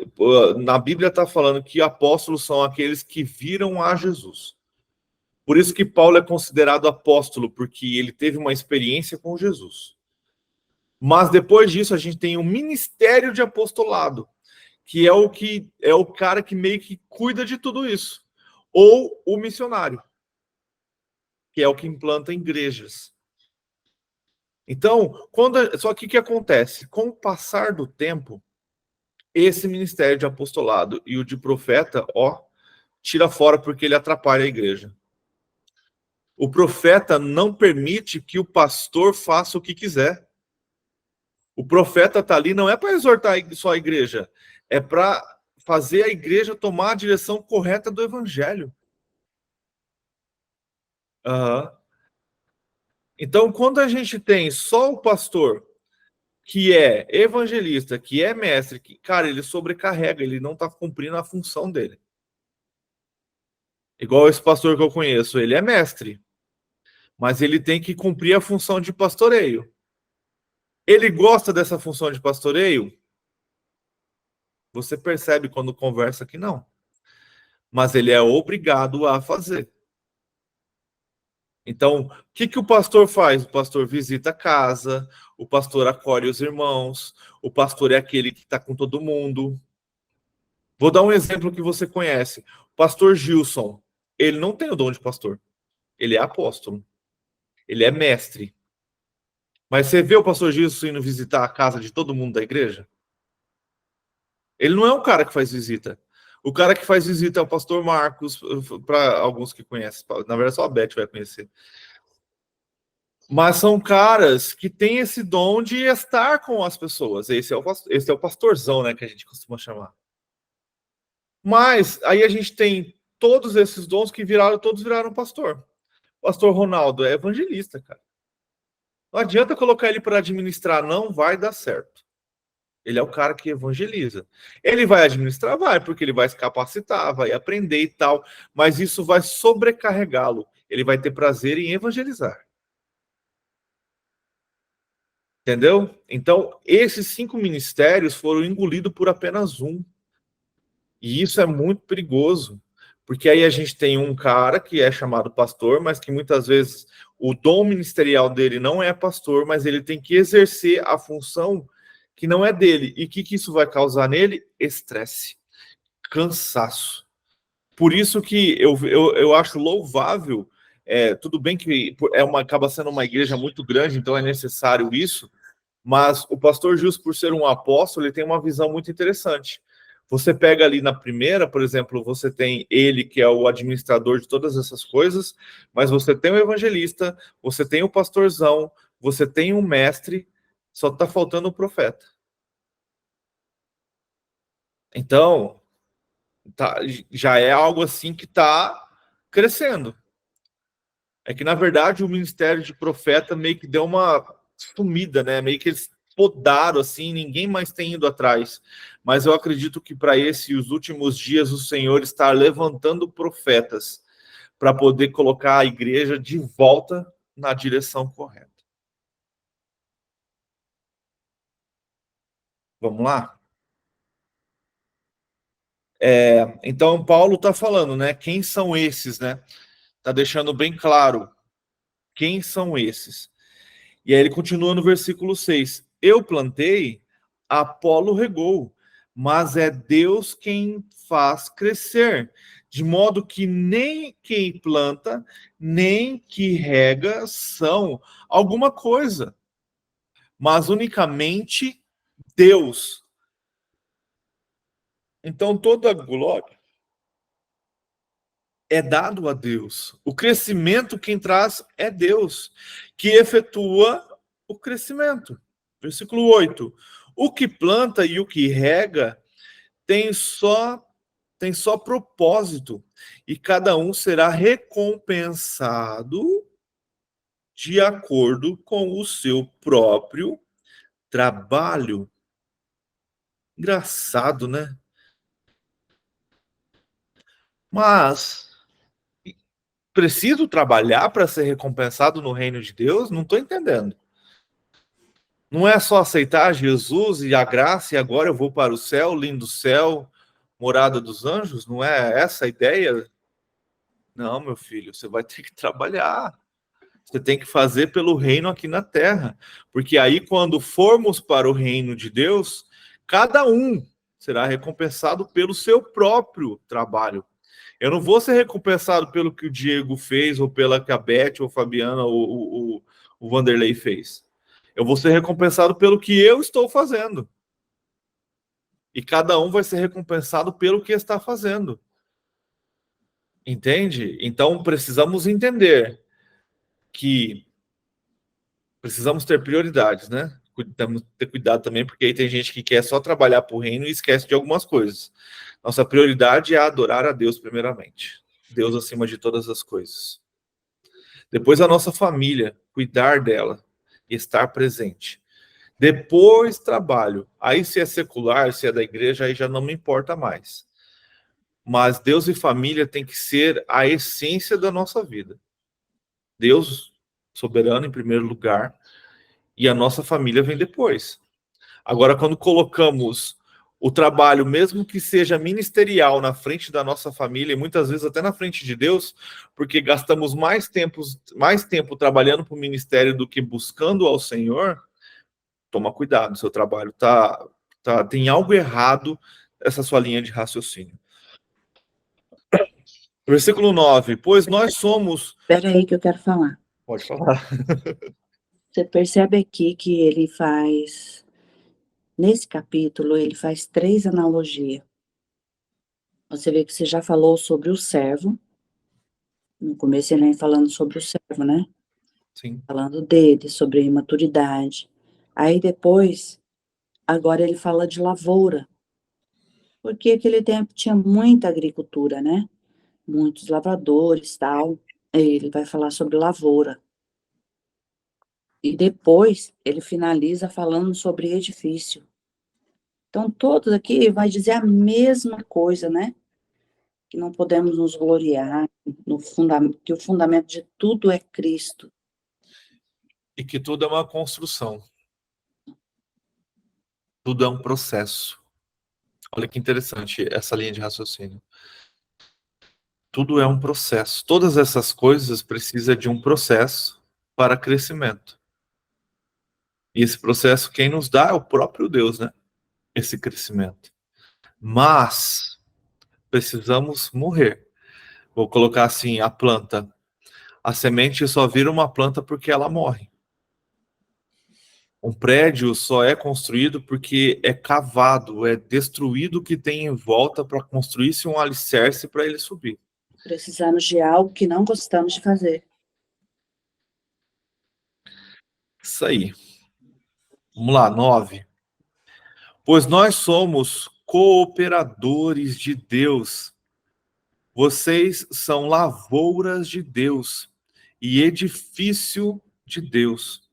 Na Bíblia está falando que apóstolos são aqueles que viram a Jesus. Por isso que Paulo é considerado apóstolo, porque ele teve uma experiência com Jesus. Mas depois disso a gente tem o ministério de apostolado, que é o cara que meio que cuida de tudo isso. Ou o missionário, que é o que implanta igrejas. Então, só que o que acontece? Com o passar do tempo, esse ministério de apostolado e o de profeta, tira fora porque ele atrapalha a igreja. O profeta não permite que o pastor faça o que quiser. O profeta está ali não é para exortar só a igreja, é para fazer a igreja tomar a direção correta do evangelho. Uhum. Então, quando a gente tem só o pastor que é evangelista, que é mestre, cara, ele sobrecarrega, ele não está cumprindo a função dele. Igual esse pastor que eu conheço, ele é mestre, mas ele tem que cumprir a função de pastoreio. Ele gosta dessa função de pastoreio? Você percebe quando conversa que não. Mas ele é obrigado a fazer. Então, o que o pastor faz? O pastor visita a casa, o pastor acolhe os irmãos, o pastor é aquele que está com todo mundo. Vou dar um exemplo que você conhece. O pastor Gilson, ele não tem o dom de pastor. Ele é apóstolo. Ele é mestre. Mas você vê o pastor Gilson indo visitar a casa de todo mundo da igreja? Ele não é um cara que faz visita. O cara que faz visita é o pastor Marcos, para alguns que conhecem. Na verdade, só a Beth vai conhecer. Mas são caras que têm esse dom de estar com as pessoas. Esse é o pastorzão, né, que a gente costuma chamar. Mas aí a gente tem todos esses dons que todos viraram pastor. O pastor Ronaldo é evangelista, cara. Não adianta colocar ele para administrar, não vai dar certo. Ele é o cara que evangeliza. Ele vai administrar? Vai, porque ele vai se capacitar, vai aprender e tal, mas isso vai sobrecarregá-lo. Ele vai ter prazer em evangelizar. Entendeu? Então, esses 5 ministérios foram engolidos por apenas um. E isso é muito perigoso, porque aí a gente tem um cara que é chamado pastor, mas que muitas vezes o dom ministerial dele não é pastor, mas ele tem que exercer a função que não é dele. E o que isso vai causar nele? Estresse, cansaço. Por isso que eu acho louvável, tudo bem que acaba sendo uma igreja muito grande, então é necessário isso, mas o pastor Justo, por ser um apóstolo, ele tem uma visão muito interessante. Você pega ali na primeira, por exemplo, você tem ele, que é o administrador de todas essas coisas, mas você tem o evangelista, você tem o pastorzão, você tem o mestre, só está faltando o profeta. Então, já é algo assim que está crescendo. É que, na verdade, o ministério de profeta meio que deu uma sumida, né? Meio que eles podaram, assim, ninguém mais tem ido atrás. Mas eu acredito que para os últimos dias o Senhor está levantando profetas para poder colocar a igreja de volta na direção correta. Vamos lá? Então, Paulo está falando, né? Quem são esses, né? Está deixando bem claro quem são esses. E aí ele continua no versículo 6. Eu plantei, Apolo regou, mas é Deus quem faz crescer, de modo que nem quem planta, nem que rega são alguma coisa, mas unicamente Deus. Então toda a glória é dado a Deus. O crescimento quem traz é Deus, que efetua o crescimento. Versículo 8. O que planta e o que rega tem só propósito, e cada um será recompensado de acordo com o seu próprio trabalho. Engraçado, né? Mas preciso trabalhar para ser recompensado no reino de Deus? Não estou entendendo. Não é só aceitar Jesus e a graça e agora eu vou para o céu, lindo céu, morada dos anjos? Não é essa a ideia? Não, meu filho, você vai ter que trabalhar. Você tem que fazer pelo reino aqui na terra. Porque aí, quando formos para o reino de Deus, cada um será recompensado pelo seu próprio trabalho. Eu não vou ser recompensado pelo que o Diego fez, ou pela que a Beth, ou a Fabiana, ou o Vanderlei fez. Eu vou ser recompensado pelo que eu estou fazendo. E cada um vai ser recompensado pelo que está fazendo. Entende? Então, precisamos entender que precisamos ter prioridades, né? Temos que ter cuidado também, porque aí tem gente que quer só trabalhar para o reino e esquece de algumas coisas. Nossa prioridade é adorar a Deus primeiramente. Deus acima de todas as coisas. Depois a nossa família, cuidar dela e estar presente. Depois trabalho. Aí se é secular, se é da igreja, aí já não me importa mais. Mas Deus e família tem que ser a essência da nossa vida. Deus soberano em primeiro lugar, e a nossa família vem depois. Agora, quando colocamos o trabalho, mesmo que seja ministerial, na frente da nossa família, e muitas vezes até na frente de Deus, porque gastamos mais tempo trabalhando para o ministério do que buscando ao Senhor, toma cuidado, seu trabalho tem algo errado essa sua linha de raciocínio. Versículo 9. Pois nós somos... Espera aí que eu quero falar. Pode falar. Você percebe aqui que ele faz, nesse capítulo, ele faz 3 analogias. Você vê que você já falou sobre o servo. No começo ele vem falando sobre o servo, né? Sim. Falando dele, sobre a imaturidade. Aí depois, agora ele fala de lavoura. Porque aquele tempo tinha muita agricultura, né? Muitos lavradores, tal. Ele vai falar sobre lavoura. E depois ele finaliza falando sobre edifício. Então, todos aqui vai dizer a mesma coisa, né? Que não podemos nos gloriar, que o fundamento de tudo é Cristo. E que tudo é uma construção. Tudo é um processo. Olha que interessante essa linha de raciocínio. Tudo é um processo. Todas essas coisas precisam de um processo para crescimento. E esse processo, quem nos dá é o próprio Deus, né? Esse crescimento. Mas precisamos morrer. Vou colocar assim, a planta. A semente só vira uma planta porque ela morre. Um prédio só é construído porque é cavado, é destruído o que tem em volta para construir-se um alicerce para ele subir. Precisamos de algo que não gostamos de fazer. Isso aí. Vamos lá, 9. Pois nós somos cooperadores de Deus. Vocês são lavouras de Deus e edifício de Deus.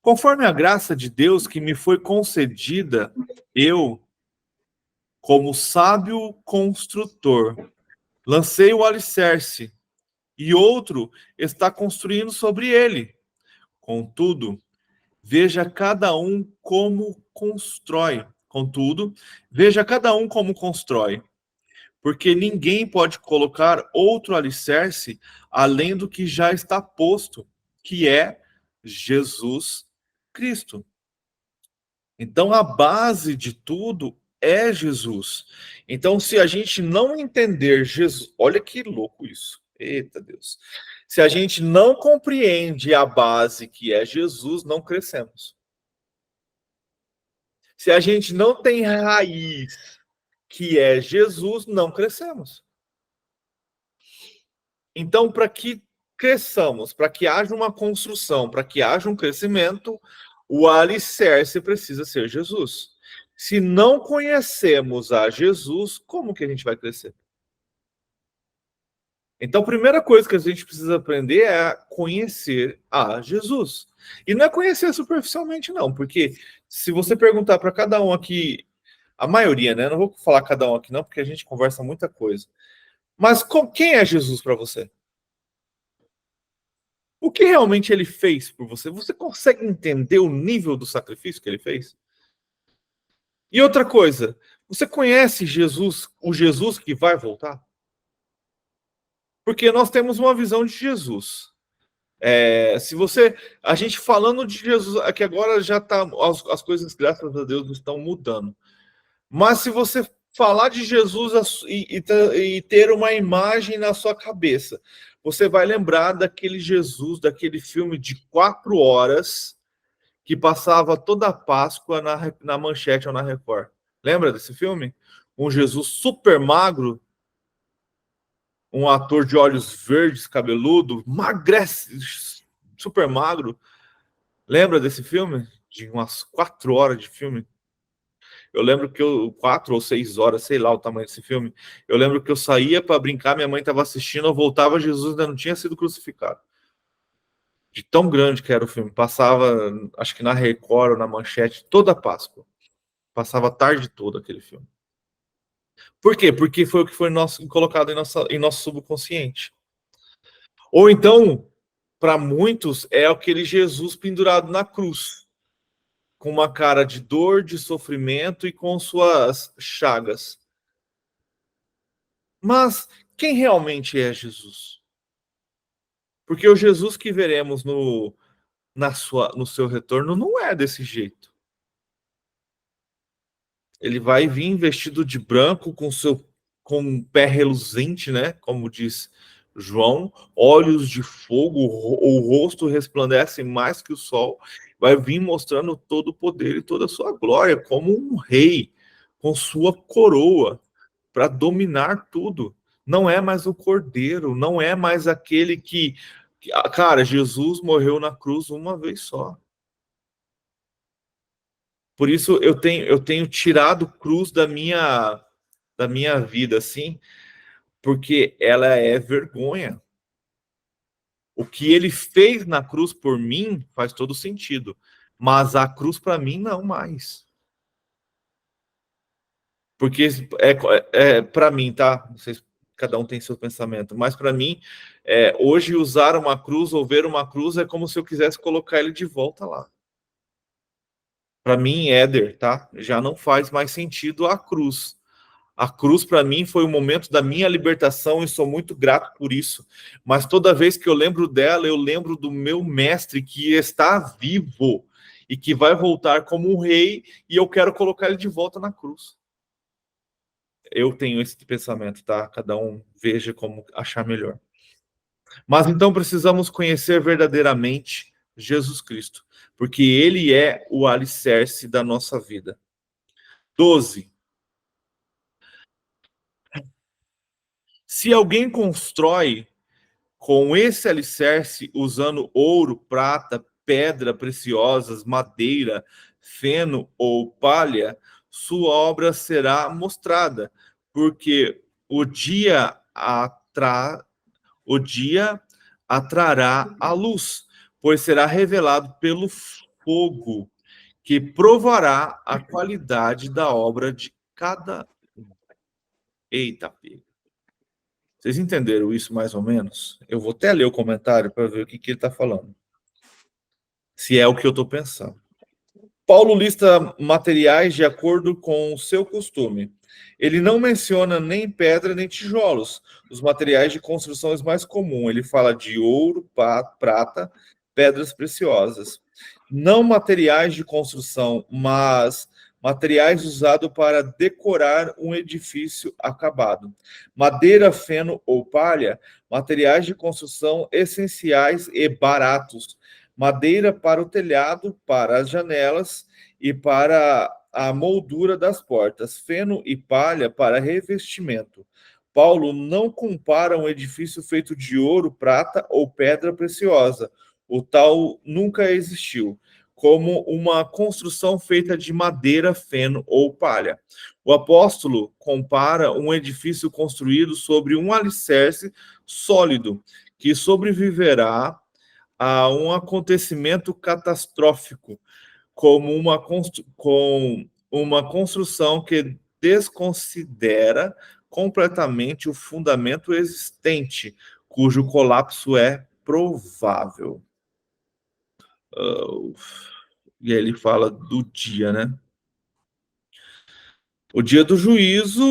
Conforme a graça de Deus que me foi concedida, eu, como sábio construtor, lancei o alicerce e outro está construindo sobre ele. Contudo, veja cada um como constrói. Contudo, veja cada um como constrói. Porque ninguém pode colocar outro alicerce além do que já está posto, que é Jesus Cristo. Então, a base de tudo é Jesus. Então, se a gente não entender Jesus, olha que louco isso. Eita Deus. Se a gente não compreende a base que é Jesus, não crescemos. Se a gente não tem raiz que é Jesus, não crescemos. Então, para que cresçamos, para que haja uma construção, para que haja um crescimento, o alicerce precisa ser Jesus. Se não conhecemos a Jesus, como que a gente vai crescer? Então, a primeira coisa que a gente precisa aprender é conhecer a Jesus. E não é conhecer superficialmente, não, porque se você perguntar para cada um aqui, a maioria, né? Não vou falar cada um aqui, não, porque a gente conversa muita coisa. Mas quem é Jesus para você? O que realmente ele fez por você? Você consegue entender o nível do sacrifício que ele fez? E outra coisa, você conhece Jesus, o Jesus que vai voltar? Porque nós temos uma visão de Jesus. Se você, a gente falando de Jesus, aqui agora já tá, as coisas, graças a Deus, estão mudando. Mas se você falar de Jesus e ter uma imagem na sua cabeça, você vai lembrar daquele Jesus, daquele filme de 4 horas que passava toda a Páscoa na Manchete ou na Record. Lembra desse filme? Um Jesus super magro, um ator de olhos verdes, cabeludo, magrece, super magro. Lembra desse filme? De umas 4 horas de filme. Eu lembro que 4 ou 6 horas, sei lá o tamanho desse filme. Eu lembro que eu saía para brincar, minha mãe estava assistindo, eu voltava, Jesus ainda não tinha sido crucificado. De tão grande que era o filme. Passava, acho que na Record ou na Manchete, toda a Páscoa. Passava a tarde toda aquele filme. Por quê? Porque foi o que foi colocado em nosso subconsciente. Ou então, para muitos, é aquele Jesus pendurado na cruz, com uma cara de dor, de sofrimento e com suas chagas. Mas quem realmente é Jesus? Porque o Jesus que veremos no seu retorno não é desse jeito. Ele vai vir vestido de branco, com um pé reluzente, né? Como diz João, olhos de fogo, o rosto resplandece mais que o sol. Vai vir mostrando todo o poder e toda a sua glória, como um rei, com sua coroa, para dominar tudo. Não é mais o cordeiro, não é mais aquele que. Cara, Jesus morreu na cruz uma vez só. Por isso eu tenho tirado cruz da minha vida, assim, porque ela é vergonha. O que ele fez na cruz por mim faz todo sentido, mas a cruz para mim não mais. Porque para mim, tá? Vocês, cada um tem seu pensamento, mas para mim, hoje usar uma cruz ou ver uma cruz é como se eu quisesse colocar ele de volta lá. Para mim, Éder, tá? Já não faz mais sentido a cruz. A cruz, para mim, foi o momento da minha libertação e sou muito grato por isso. Mas toda vez que eu lembro dela, eu lembro do meu mestre que está vivo e que vai voltar como um rei e eu quero colocar ele de volta na cruz. Eu tenho esse pensamento, tá? Cada um veja como achar melhor. Mas então precisamos conhecer verdadeiramente Jesus Cristo, porque ele é o alicerce da nossa vida. 12. Se alguém constrói com esse alicerce, usando ouro, prata, pedra preciosas, madeira, feno ou palha, sua obra será mostrada, porque o dia atrará a luz, pois será revelado pelo fogo, que provará a qualidade da obra de cada um. Eita, pega. Vocês entenderam isso mais ou menos? Eu vou até ler o comentário para ver o que ele está falando. Se é o que eu estou pensando. Paulo lista materiais de acordo com o seu costume. Ele não menciona nem pedra nem tijolos, os materiais de construção mais comuns. Ele fala de ouro, prata, pedras preciosas. Não materiais de construção, mas materiais usados para decorar um edifício acabado. Madeira, feno ou palha, materiais de construção essenciais e baratos. Madeira para o telhado, para as janelas e para a moldura das portas. Feno e palha para revestimento. Paulo não compara um edifício feito de ouro, prata ou pedra preciosa. O tal nunca existiu, como uma construção feita de madeira, feno ou palha. O apóstolo compara um edifício construído sobre um alicerce sólido, que sobreviverá a um acontecimento catastrófico, com uma construção que desconsidera completamente o fundamento existente, cujo colapso é provável. E aí ele fala do dia, né? O dia do juízo,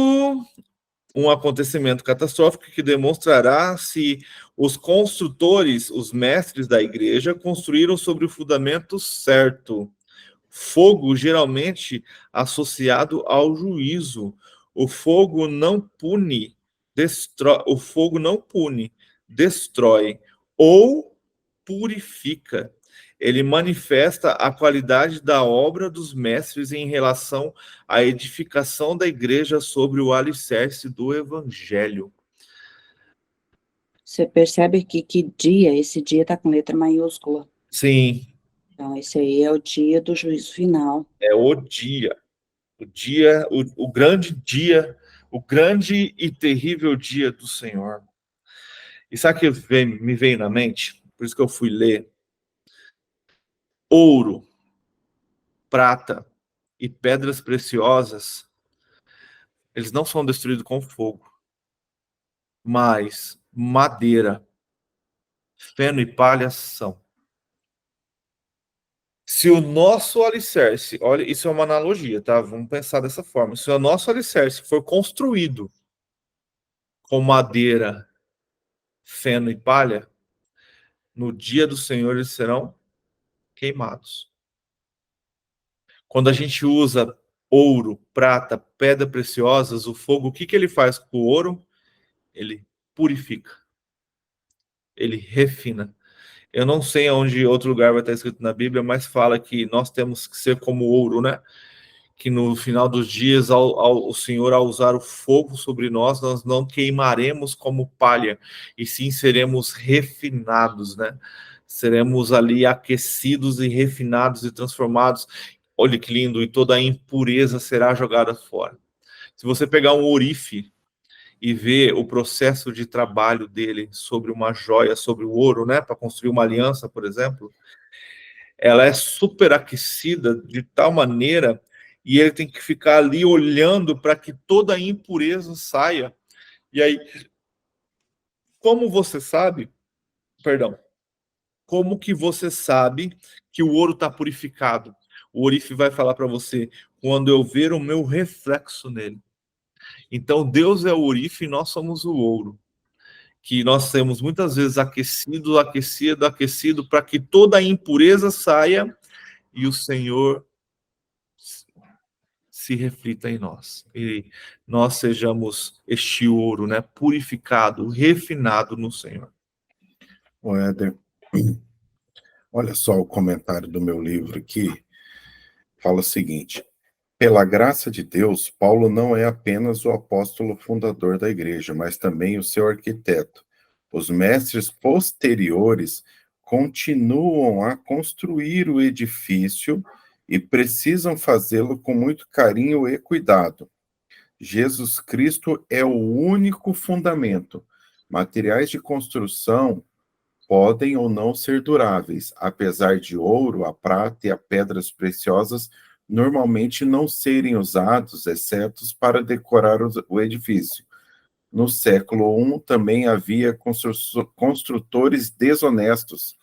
um acontecimento catastrófico que demonstrará se os construtores, os mestres da igreja, construíram sobre o fundamento certo. Fogo, geralmente associado ao juízo. O fogo não pune, destrói. O fogo não pune, destrói ou purifica. Ele manifesta a qualidade da obra dos mestres em relação à edificação da igreja sobre o alicerce do evangelho. Você percebe que dia, esse dia está com letra maiúscula. Sim. Então, esse aí é o dia do juízo final. É o dia, o grande dia, o grande e terrível dia do Senhor. E sabe o que me veio na mente? Por isso que eu fui ler. Ouro, prata e pedras preciosas, eles não são destruídos com fogo. Mas madeira, feno e palha são. Se o nosso alicerce, olha, isso é uma analogia, tá? Vamos pensar dessa forma. Se o nosso alicerce for construído com madeira, feno e palha, no dia do Senhor eles serão queimados. Quando a gente usa ouro, prata, pedras preciosas, o fogo, o que ele faz com o ouro? Ele purifica. Ele refina. Eu não sei onde outro lugar vai estar escrito na Bíblia, mas fala que nós temos que ser como ouro, né? Que no final dos dias, o Senhor, ao usar o fogo sobre nós, nós não queimaremos como palha, e sim seremos refinados, né? Seremos ali aquecidos e refinados e transformados. Olha que lindo, e toda a impureza será jogada fora. Se você pegar um ourife e ver o processo de trabalho dele sobre uma joia, sobre o ouro, né, para construir uma aliança, por exemplo, ela é superaquecida de tal maneira e ele tem que ficar ali olhando para que toda a impureza saia. E aí, como você sabe, perdão, como que você sabe que o ouro está purificado? O ourife vai falar para você, quando eu ver o meu reflexo nele. Então, Deus é o ourife e nós somos o ouro. Que nós temos muitas vezes aquecido, para que toda a impureza saia e o Senhor se reflita em nós. E nós sejamos este ouro, né, purificado, refinado no Senhor. O Éder, olha só o comentário do meu livro aqui. Fala o seguinte: pela graça de Deus, Paulo não é apenas o apóstolo fundador da igreja, mas também o seu arquiteto. Os mestres posteriores continuam a construir o edifício e precisam fazê-lo com muito carinho e cuidado. Jesus Cristo é o único fundamento. Materiais de construção podem ou não ser duráveis, apesar de ouro, a prata e as pedras preciosas normalmente não serem usados, exceto para decorar o edifício. No século I também havia construtores desonestos,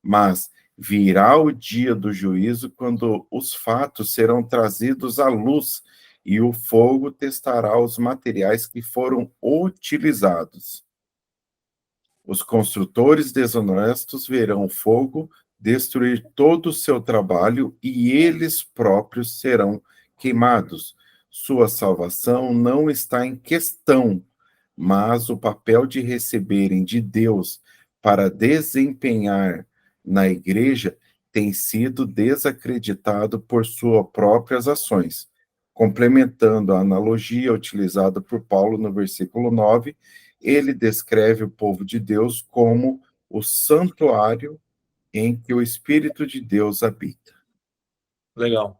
mas virá o dia do juízo quando os fatos serão trazidos à luz e o fogo testará os materiais que foram utilizados. Os construtores desonestos verão o fogo destruir todo o seu trabalho e eles próprios serão Queimados, sua salvação não está em questão, mas o papel de receberem de Deus para desempenhar na igreja tem sido desacreditado por suas próprias ações. Complementando a analogia utilizada por Paulo no versículo 9, ele descreve o povo de Deus como o santuário em que o Espírito de Deus habita. Legal.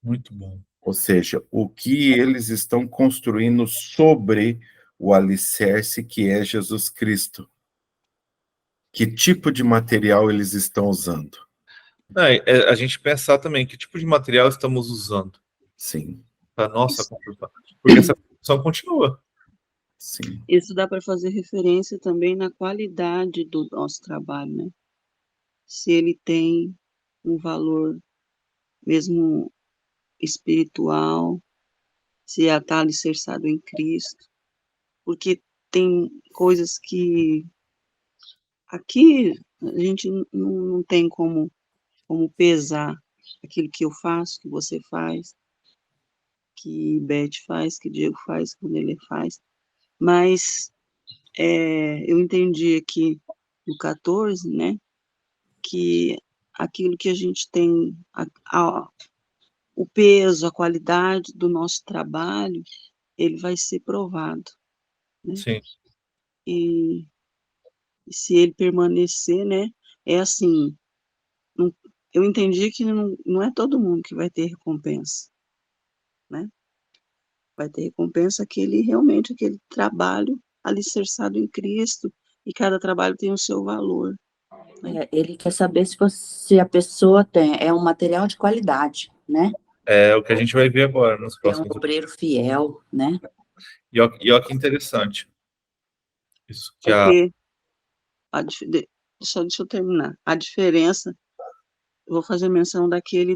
Muito bom. Ou seja, o que eles estão construindo sobre o alicerce que é Jesus Cristo. Que tipo de material eles estão usando? A gente pensar também que tipo de material estamos usando Sim, para nossa construção. Porque essa construção continua. sim. Isso dá para fazer referência também na qualidade do nosso trabalho, né? Se ele tem um valor mesmo espiritual, se está alicerçado em Cristo, porque tem coisas que aqui a gente não tem como pesar aquilo que eu faço, que você faz, que Beth faz, que Diego faz, que o Nelê faz, mas eu entendi aqui no 14, né, que aquilo que a gente tem, o peso, a qualidade do nosso trabalho, ele vai ser provado, né? Sim. E se ele permanecer, né, é assim, eu entendi que não é todo mundo que vai ter recompensa, né? Vai ter recompensa realmente aquele trabalho alicerçado em Cristo, e cada trabalho tem o seu valor. Ele quer saber se a pessoa é um material de qualidade, né? É o que a gente vai ver agora nos É um próximos. obreiro fiel, né? E ó que interessante. Isso que Porque, deixa eu terminar. A diferença, eu vou fazer menção daquele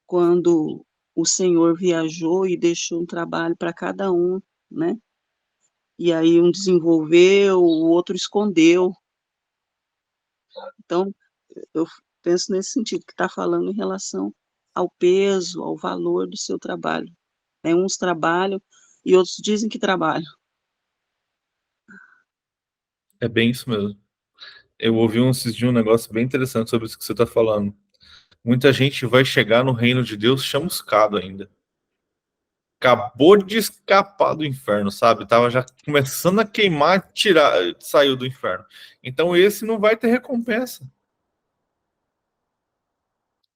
quando o Senhor viajou e deixou um trabalho para cada um, né? E aí um desenvolveu, o outro escondeu. Então, eu penso nesse sentido, que está falando em relação ao peso, ao valor do seu trabalho. Uns trabalham e outros dizem que trabalham. é bem isso mesmo. Eu ouvi esses dias um negócio bem interessante sobre isso que você está falando. Muita gente vai chegar no reino de Deus chamuscado ainda. Acabou de escapar do inferno, sabe? Tava já começando a queimar, saiu do inferno. Então esse não vai ter recompensa.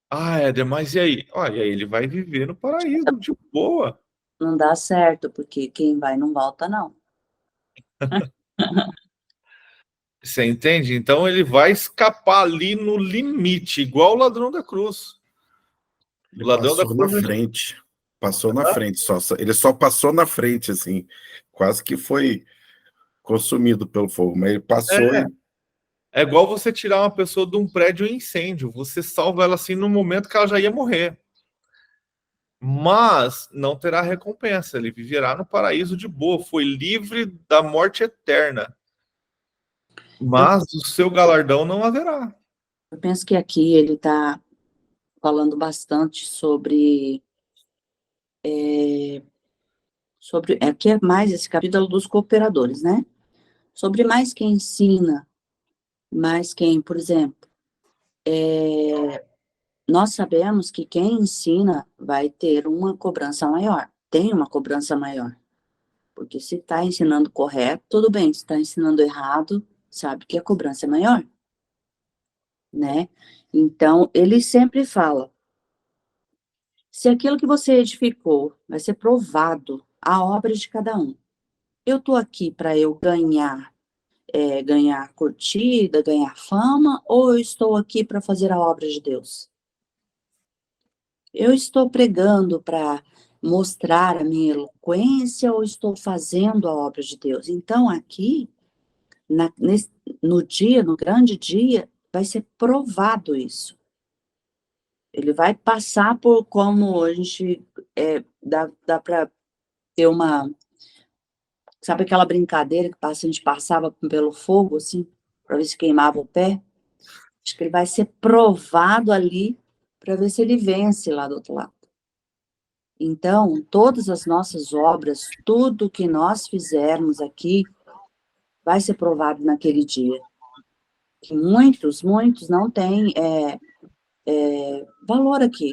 Ah, Éder, mas e aí? Olha, ele vai viver no paraíso, de boa. Não dá certo, porque quem vai não volta, não. Você entende? Então ele vai escapar ali no limite, igual o ladrão da cruz. Ele O ladrão da passou na cruz. frente. Passou na frente. Ele só passou na frente, assim. Quase que foi consumido pelo fogo. Mas ele passou e... É igual você tirar uma pessoa de um prédio em incêndio. Você salva ela assim no momento que ela já ia morrer. Mas não terá recompensa. Ele viverá no paraíso de boa. Foi livre da morte eterna. Mas o seu galardão não haverá. Eu penso que aqui ele está falando bastante sobre aqui é mais esse capítulo dos cooperadores, né? Sobre mais quem ensina, mais quem, por exemplo, nós sabemos que quem ensina vai ter uma cobrança maior, tem uma cobrança maior. Porque se está ensinando correto, tudo bem. Se está ensinando errado, sabe que a cobrança é maior, né? Então, ele sempre fala, se aquilo que você edificou vai ser provado, a obra de cada um. Eu estou aqui para eu ganhar curtida, ganhar fama, ou eu estou aqui para fazer a obra de Deus? Eu estou pregando para mostrar a minha eloquência ou estou fazendo a obra de Deus? Então, aqui, no grande dia, vai ser provado isso. Ele vai passar por como a gente dá para ter uma... Sabe aquela brincadeira que a gente passava pelo fogo, assim, para ver se queimava o pé? Acho que ele vai ser provado ali para ver se ele vence lá do outro lado. Então, todas as nossas obras, tudo que nós fizermos aqui, vai ser provado naquele dia. Que muitos não têm valor aqui.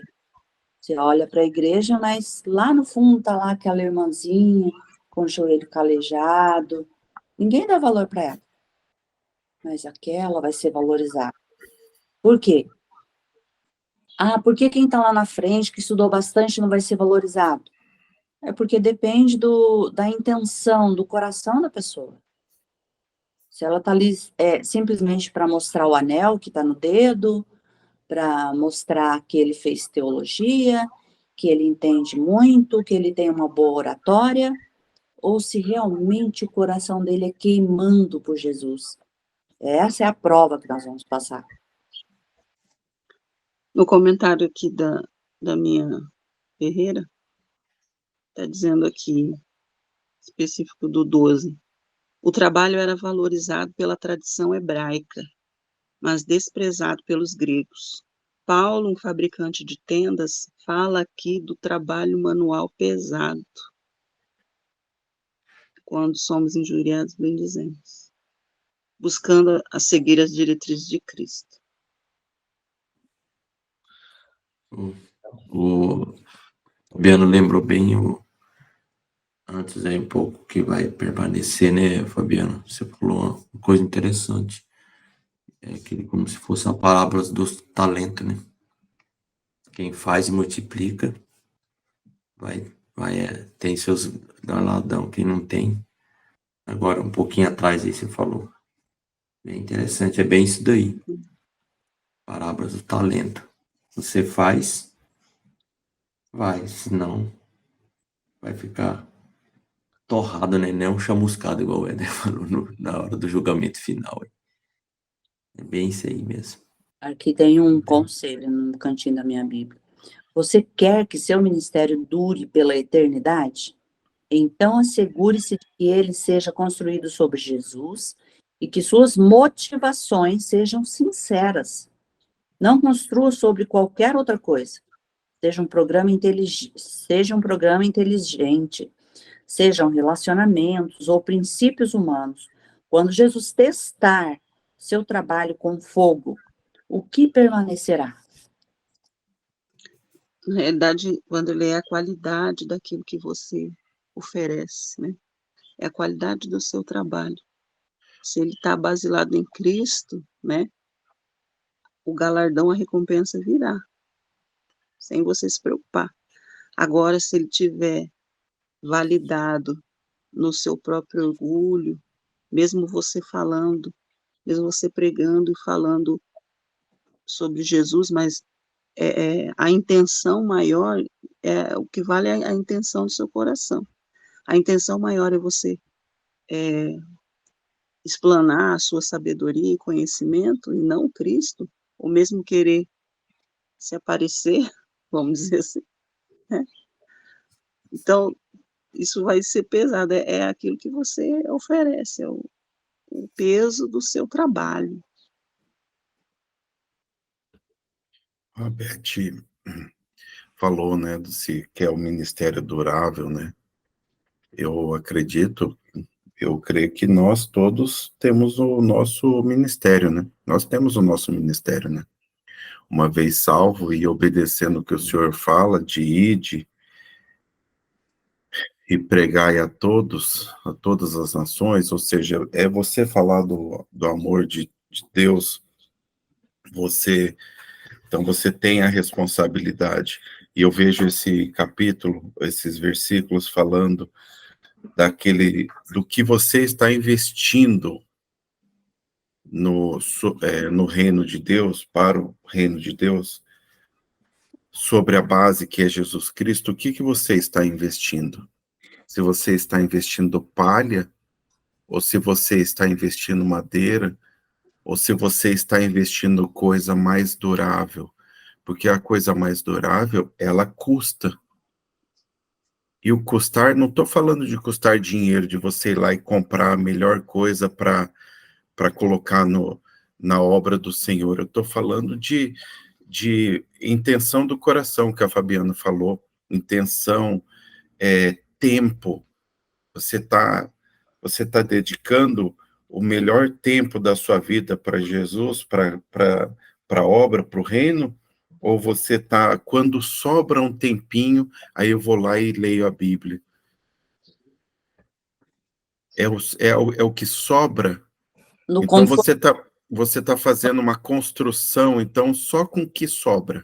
Você olha para a igreja, mas lá no fundo está lá aquela irmãzinha com o joelho calejado. Ninguém dá valor para ela. Mas aquela vai ser valorizada. Por quê? Por que quem está lá na frente, que estudou bastante, não vai ser valorizado? É porque depende da intenção, do coração da pessoa. Se ela está ali simplesmente para mostrar o anel que está no dedo, para mostrar que ele fez teologia, que ele entende muito, que ele tem uma boa oratória, ou se realmente o coração dele é queimando por Jesus. Essa é a prova que nós vamos passar. No comentário aqui da minha Ferreira, está dizendo aqui, específico do 12, o trabalho era valorizado pela tradição hebraica, mas desprezado pelos gregos. Paulo, um fabricante de tendas, fala aqui do trabalho manual pesado, quando somos injuriados, bem dizemos, buscando a seguir as diretrizes de Cristo. O Fabiano lembrou bem antes aí um pouco que vai permanecer, né, Fabiano? Você falou uma coisa interessante. É aquele como se fosse a parábola dos talentos, né? Quem faz e multiplica tem seus galardão, quem não tem. Agora, um pouquinho atrás aí você falou. Bem interessante, é bem isso daí. Parábolas do talento. Você faz, senão vai ficar torrado, né? Não chamuscado, igual o Éder falou na hora do julgamento final. É bem isso aí mesmo. Aqui tem um conselho no cantinho da minha Bíblia. Você quer que seu ministério dure pela eternidade? Então assegure-se de que ele seja construído sobre Jesus e que suas motivações sejam sinceras. Não construa sobre qualquer outra coisa. Seja um programa inteligente, sejam relacionamentos ou princípios humanos. Quando Jesus testar seu trabalho com fogo, o que permanecerá? Na realidade, quando ele é a qualidade daquilo que você oferece, né? É a qualidade do seu trabalho. Se ele está basilado em Cristo, né? O galardão, a recompensa virá, sem você se preocupar. Agora, se ele tiver validado no seu próprio orgulho, mesmo você falando, mesmo você pregando e falando sobre Jesus, mas a intenção maior, o que vale é a intenção do seu coração. A intenção maior é você explanar a sua sabedoria e conhecimento, e não Cristo, ou mesmo querer se aparecer, vamos dizer assim, né? Então, isso vai ser pesado, é aquilo que você oferece, é o peso do seu trabalho. A Beth falou, né, se quer o ministério durável, né? Eu creio que nós todos temos o nosso ministério, né? Nós temos o nosso ministério, né? Uma vez salvo e obedecendo o que o Senhor fala, de ide e pregai a todas as nações, ou seja, é você falar do amor de Deus, então você tem a responsabilidade. E eu vejo esse capítulo, esses versículos falando do que você está investindo no reino de Deus, para o reino de Deus, sobre a base que é Jesus Cristo. O que você está investindo? Se você está investindo palha, ou se você está investindo madeira, ou se você está investindo coisa mais durável, porque a coisa mais durável, ela custa. E o custar, não estou falando de custar dinheiro, de você ir lá e comprar a melhor coisa para colocar na obra do Senhor. Eu estou falando de de intenção do coração, que a Fabiana falou, intenção, tempo. Você tá dedicando o melhor tempo da sua vida para Jesus, para a obra, para o reino, ou você tá, quando sobra um tempinho, aí eu vou lá e leio a Bíblia? É o que sobra? No Então conforto, você tá fazendo uma construção, então, só com o que sobra.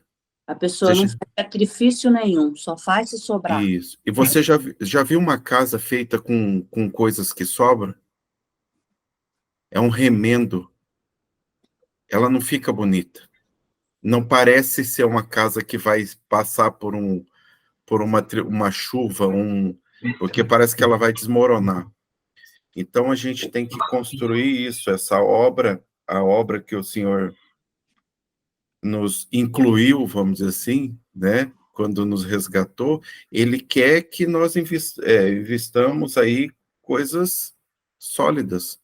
a pessoa não Você faz sacrifício nenhum, só faz se sobrar. Isso. E você já viu uma casa feita com coisas que sobram? É um remendo. Ela não fica bonita. Não parece ser uma casa que vai passar por uma chuva, porque parece que ela vai desmoronar. Então a gente tem que construir isso, essa obra, a obra que o Senhor nos incluiu, vamos dizer assim, né? Quando nos resgatou, Ele quer que nós investamos aí coisas sólidas,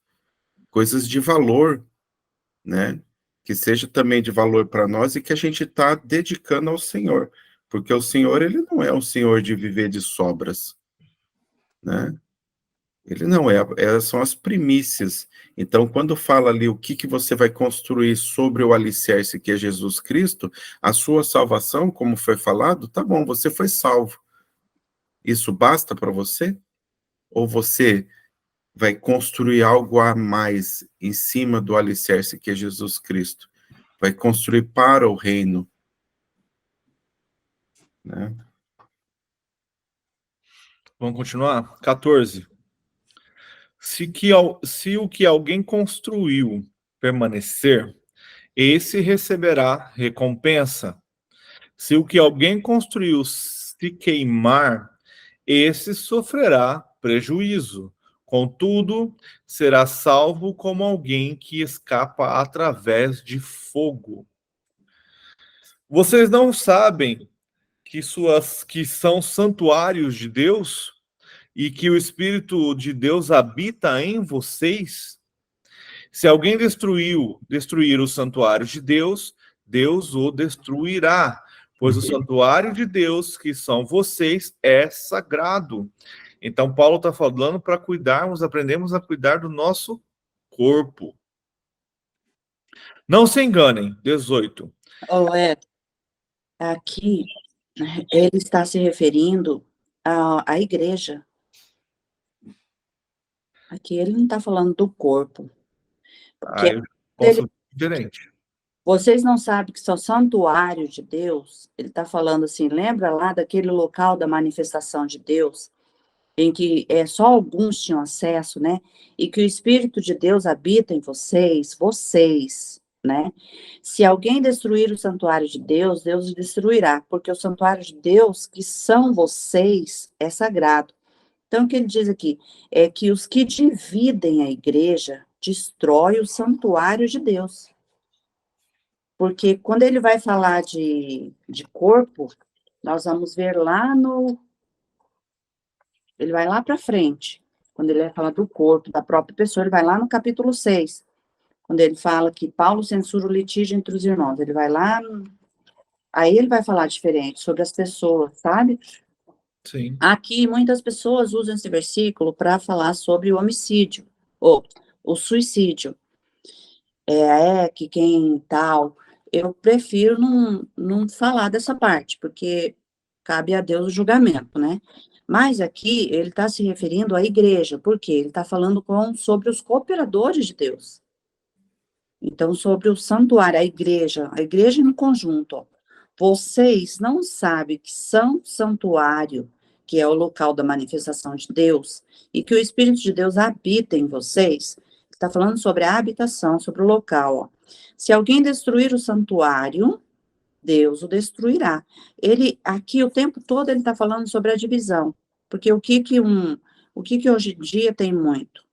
coisas de valor, né? Que seja também de valor para nós e que a gente está dedicando ao Senhor, porque o Senhor, ele não é um Senhor de viver de sobras, né? Ele não são as primícias. Então, quando fala ali o que você vai construir sobre o alicerce que é Jesus Cristo, a sua salvação, como foi falado, tá bom, você foi salvo. Isso basta para você? Ou você vai construir algo a mais em cima do alicerce que é Jesus Cristo? Vai construir para o reino, né? Vamos continuar? 14. Se o que alguém construiu permanecer, esse receberá recompensa. Se o que alguém construiu se queimar, esse sofrerá prejuízo. Contudo, será salvo como alguém que escapa através de fogo. Vocês não sabem que são santuários de Deus e que o Espírito de Deus habita em vocês? Se alguém destruir o santuário de Deus, Deus o destruirá, pois o santuário de Deus, que são vocês, é sagrado. Então, Paulo está falando para aprendemos a cuidar do nosso corpo. Não se enganem, 18. Aqui ele está se referindo à igreja. Aqui ele não está falando do corpo. Porque Eu posso diferente. vocês não sabem que são santuários de Deus? Ele está falando assim, lembra lá daquele local da manifestação de Deus, em que só alguns tinham acesso, né? E que o Espírito de Deus habita em vocês, né? Se alguém destruir o santuário de Deus, Deus o destruirá, porque o santuário de Deus, que são vocês, é sagrado. Então, o que ele diz aqui é que os que dividem a igreja destroem o santuário de Deus. Porque quando ele vai falar de corpo, nós vamos ver ele vai lá para frente, quando ele vai falar do corpo, da própria pessoa, ele vai lá no capítulo 6, quando ele fala que Paulo censura o litígio entre os irmãos, ele vai lá, aí ele vai falar diferente sobre as pessoas, sabe? Sim. Aqui, muitas pessoas usam esse versículo para falar sobre o homicídio, ou o suicídio. Que quem tal. Eu prefiro não falar dessa parte, porque cabe a Deus o julgamento, né? Mas aqui ele está se referindo à igreja, porque ele está falando sobre os cooperadores de Deus. Então, sobre o santuário, a igreja no conjunto. Ó. Vocês não sabem que são santuário, que é o local da manifestação de Deus, e que o Espírito de Deus habita em vocês? Está falando sobre a habitação, sobre o local. Ó. Se alguém destruir o santuário, Deus o destruirá. Ele, aqui, o tempo todo, ele está falando sobre a divisão. Porque o que hoje em dia tem muito?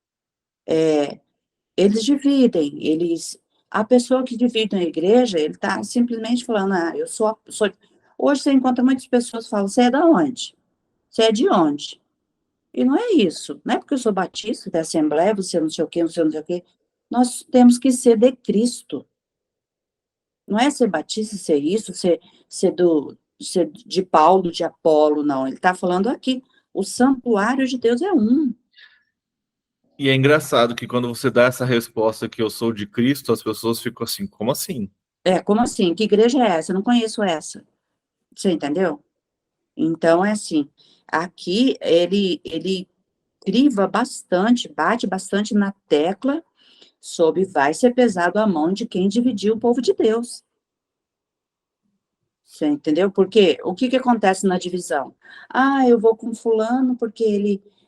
Eles dividem, a pessoa que divide a igreja, ele está simplesmente falando, eu sou. Hoje você encontra muitas pessoas que falam, você é de onde? Você é de onde? E não é isso, não é porque eu sou batista, da Assembleia, você não sei o quê, você não sei o quê. Nós temos que ser de Cristo. Não é ser batista, ser isso, ser de Paulo, de Apolo, não. Ele está falando aqui, o santuário de Deus é um. E é engraçado que quando você dá essa resposta que eu sou de Cristo, as pessoas ficam assim, como assim? Como assim? Que igreja é essa? Eu não conheço essa. Você entendeu? Então, é assim, aqui ele criva bastante, bate bastante na tecla sobre vai ser pesado a mão de quem dividiu o povo de Deus. Você entendeu? Porque o que acontece na divisão? Ah, eu vou com fulano porque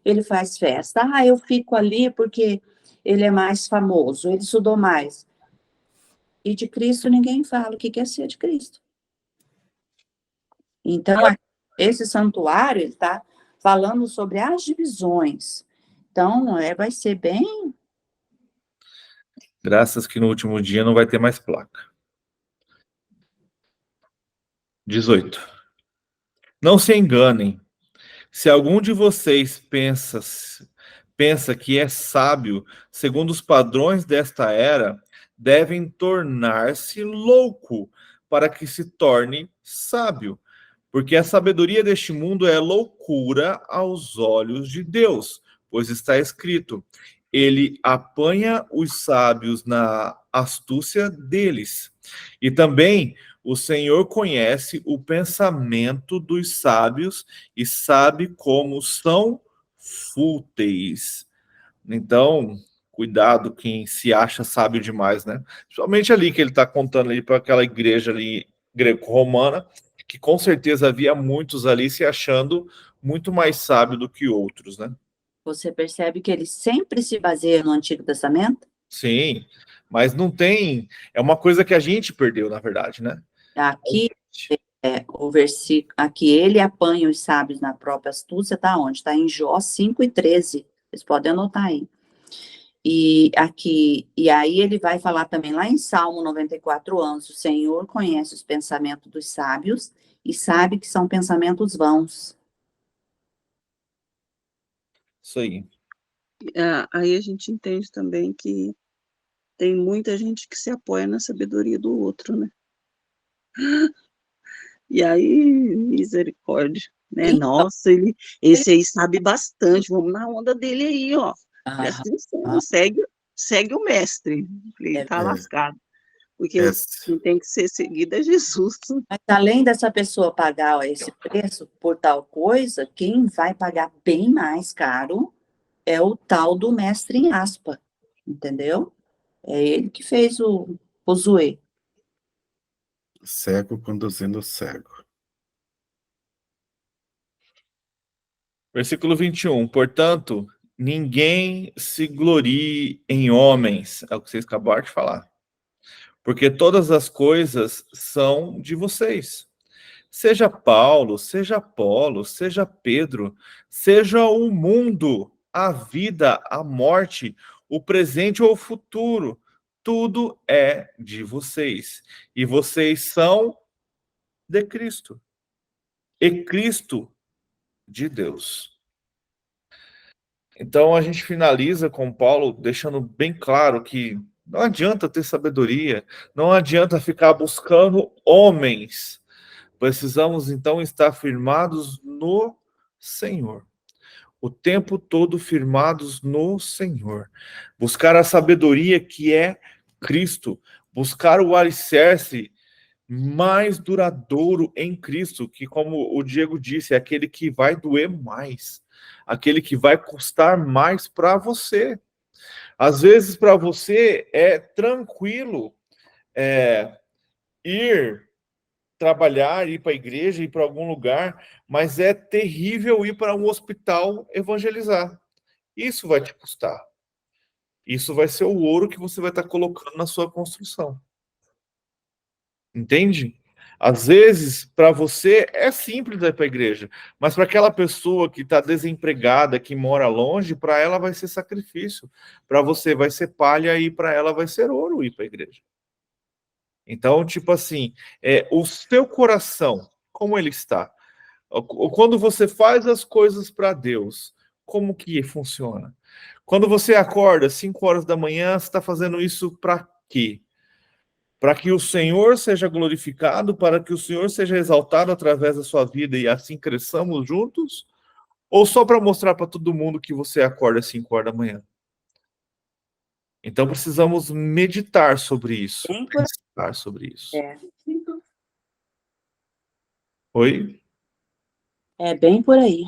ele faz festa. Ah, eu fico ali porque ele é mais famoso, ele estudou mais. E de Cristo ninguém fala o que é ser de Cristo. Então, esse santuário, ele está falando sobre as divisões. Então, vai ser bem... Graças que no último dia não vai ter mais placa. 18. Não se enganem. Se algum de vocês pensa que é sábio, segundo os padrões desta era, devem tornar-se louco para que se torne sábio. Porque a sabedoria deste mundo é loucura aos olhos de Deus, pois está escrito: ele apanha os sábios na astúcia deles. E também o Senhor conhece o pensamento dos sábios e sabe como são fúteis. Então, cuidado quem se acha sábio demais, né? Principalmente ali que ele está contando ali para aquela igreja ali greco-romana, que com certeza havia muitos ali se achando muito mais sábio do que outros, né? Você percebe que ele sempre se baseia no Antigo Testamento? Sim, mas não tem... É uma coisa que a gente perdeu, na verdade, né? Aqui, o versículo, aqui ele apanha os sábios na própria astúcia, está onde? Está em Jó 5:13. Vocês podem anotar aí. E aqui, e aí ele vai falar também lá em Salmo 94 anos, o Senhor conhece os pensamentos dos sábios e sabe que são pensamentos vãos. Isso aí. Aí a gente entende também que tem muita gente que se apoia na sabedoria do outro, né? E aí, misericórdia, né? Então, Nossa, esse aí sabe bastante, vamos na onda dele aí, ó. Presta atenção, segue o mestre. Ele tá lascado. Porque quem tem que ser seguido é Jesus. mas além dessa pessoa pagar esse preço por tal coisa, quem vai pagar bem mais caro é o tal do mestre em aspa, entendeu? É ele que fez o zoe. Cego conduzindo cego. Versículo 21. Portanto, ninguém se glorie em homens. É o que vocês acabaram de falar. Porque todas as coisas são de vocês. Seja Paulo, seja Apolo, seja Pedro, seja o mundo, a vida, a morte, o presente ou o futuro, tudo é de vocês. E vocês são de Cristo. E Cristo de Deus. Então a gente finaliza com Paulo deixando bem claro que não adianta ter sabedoria, não adianta ficar buscando homens. Precisamos então estar firmados no Senhor. O tempo todo firmados no Senhor. Buscar a sabedoria que é Cristo. Buscar o alicerce mais duradouro em Cristo, que, como o Diego disse, é aquele que vai doer mais, aquele que vai custar mais para você. Às vezes, para você, é tranquilo ir trabalhar, ir para a igreja, ir para algum lugar, mas é terrível ir para um hospital evangelizar. Isso vai te custar. Isso vai ser o ouro que você vai estar colocando na sua construção. Entende? Às vezes, para você, é simples ir para a igreja, mas para aquela pessoa que está desempregada, que mora longe, para ela vai ser sacrifício. Para você vai ser palha e para ela vai ser ouro ir para a igreja. Então, tipo assim, o seu coração, como ele está? Quando você faz as coisas para Deus, como que funciona? Quando você acorda às 5 horas da manhã, você está fazendo isso para quê? para que o Senhor seja glorificado, para que o Senhor seja exaltado através da sua vida e assim cresçamos juntos? Ou só para mostrar para todo mundo que você acorda às 5 horas da manhã? Então precisamos meditar sobre isso, pensar sobre isso. Oi? É bem por aí.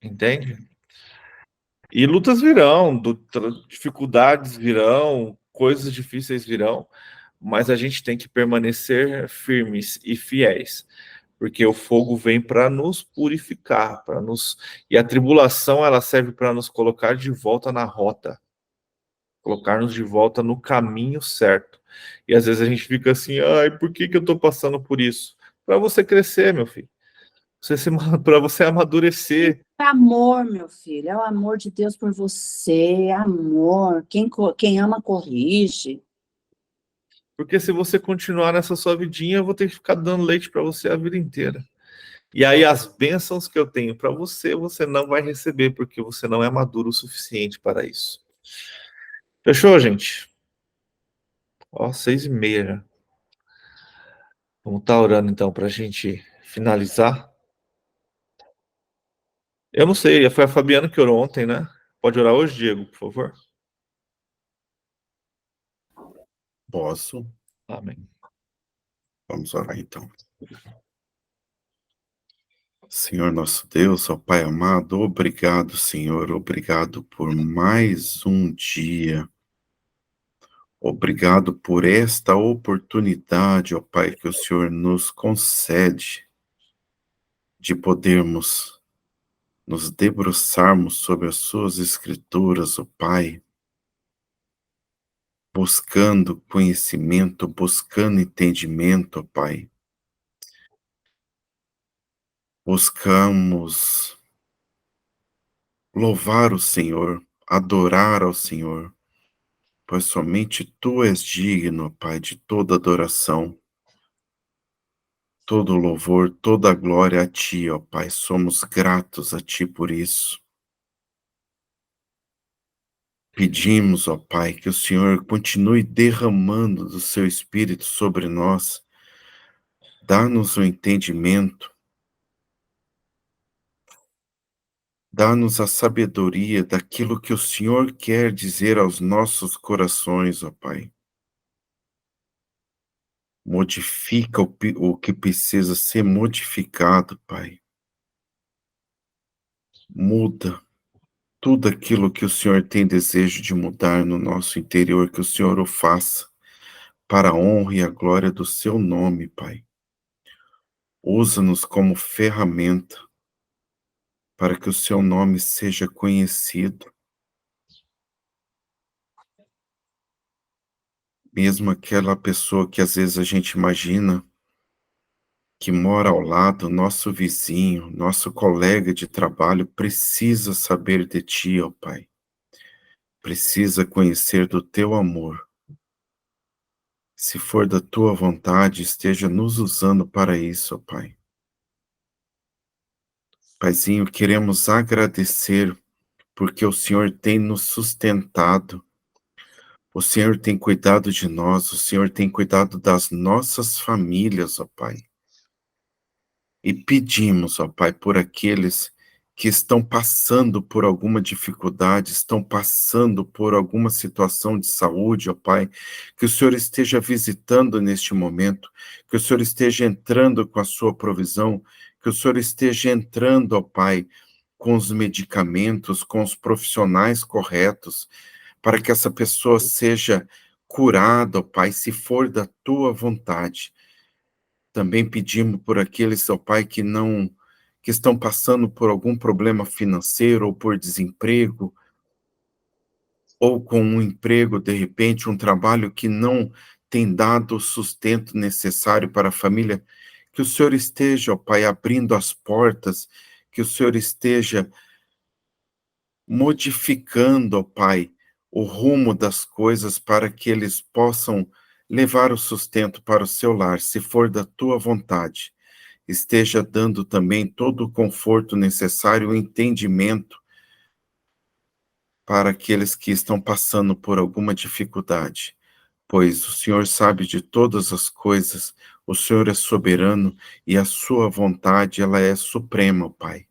Entende? E lutas virão, dificuldades virão, coisas difíceis virão, mas a gente tem que permanecer firmes e fiéis, porque o fogo vem para nos purificar, e a tribulação ela serve para nos colocar de volta na rota, colocar-nos de volta no caminho certo. E às vezes a gente fica assim, ai, por que eu estou passando por isso? Para você crescer, meu filho. Para você amadurecer. É amor, meu filho, é o amor de Deus por você, é amor. Quem ama, corrige. Porque se você continuar nessa sua vidinha, eu vou ter que ficar dando leite para você a vida inteira. E aí as bênçãos que eu tenho para você, você não vai receber, porque você não é maduro o suficiente para isso. Fechou, gente? Ó, 6:30 já. Vamos estar orando então para a gente finalizar. Eu não sei, foi a Fabiana que orou ontem, né? Pode orar hoje, Diego, por favor? Posso? Amém. Vamos orar então. Senhor nosso Deus, ó Pai amado, obrigado, Senhor, obrigado por mais um dia. Obrigado por esta oportunidade, ó Pai, que o Senhor nos concede de podermos nos debruçarmos sobre as suas escrituras, ó Pai, buscando conhecimento, buscando entendimento, ó Pai. Buscamos louvar o Senhor, adorar ao Senhor, pois somente Tu és digno, ó Pai, de toda adoração, todo louvor, toda glória a Ti, ó Pai. Somos gratos a Ti por isso. Pedimos, ó Pai, que o Senhor continue derramando do Seu Espírito sobre nós, dá-nos o entendimento, dá-nos a sabedoria daquilo que o Senhor quer dizer aos nossos corações, ó Pai. Modifica o que precisa ser modificado, Pai. Muda tudo aquilo que o Senhor tem desejo de mudar no nosso interior, que o Senhor o faça para a honra e a glória do Seu nome, Pai. Usa-nos como ferramenta para que o Seu nome seja conhecido. Mesmo aquela pessoa que às vezes a gente imagina que mora ao lado, nosso vizinho, nosso colega de trabalho, precisa saber de Ti, ó Pai. Precisa conhecer do Teu amor. Se for da Tua vontade, esteja nos usando para isso, ó Pai. Paizinho, queremos agradecer porque o Senhor tem nos sustentado, o Senhor tem cuidado de nós, o Senhor tem cuidado das nossas famílias, ó Pai. E pedimos, ó Pai, por aqueles que estão passando por alguma dificuldade, estão passando por alguma situação de saúde, ó Pai, que o Senhor esteja visitando neste momento, que o Senhor esteja entrando com a sua provisão, que o Senhor esteja entrando, ó Pai, com os medicamentos, com os profissionais corretos, para que essa pessoa seja curada, ó Pai, se for da Tua vontade. Também pedimos por aqueles, ó Pai, que estão passando por algum problema financeiro ou por desemprego, ou com um emprego, de repente, um trabalho que não tem dado o sustento necessário para a família, que o Senhor esteja, ó Pai, abrindo as portas, que o Senhor esteja modificando, ó Pai, o rumo das coisas para que eles possam levar o sustento para o seu lar, se for da Tua vontade. Esteja dando também todo o conforto necessário, o entendimento para aqueles que estão passando por alguma dificuldade. pois o Senhor sabe de todas as coisas, o Senhor é soberano e a sua vontade, ela é suprema, ó Pai.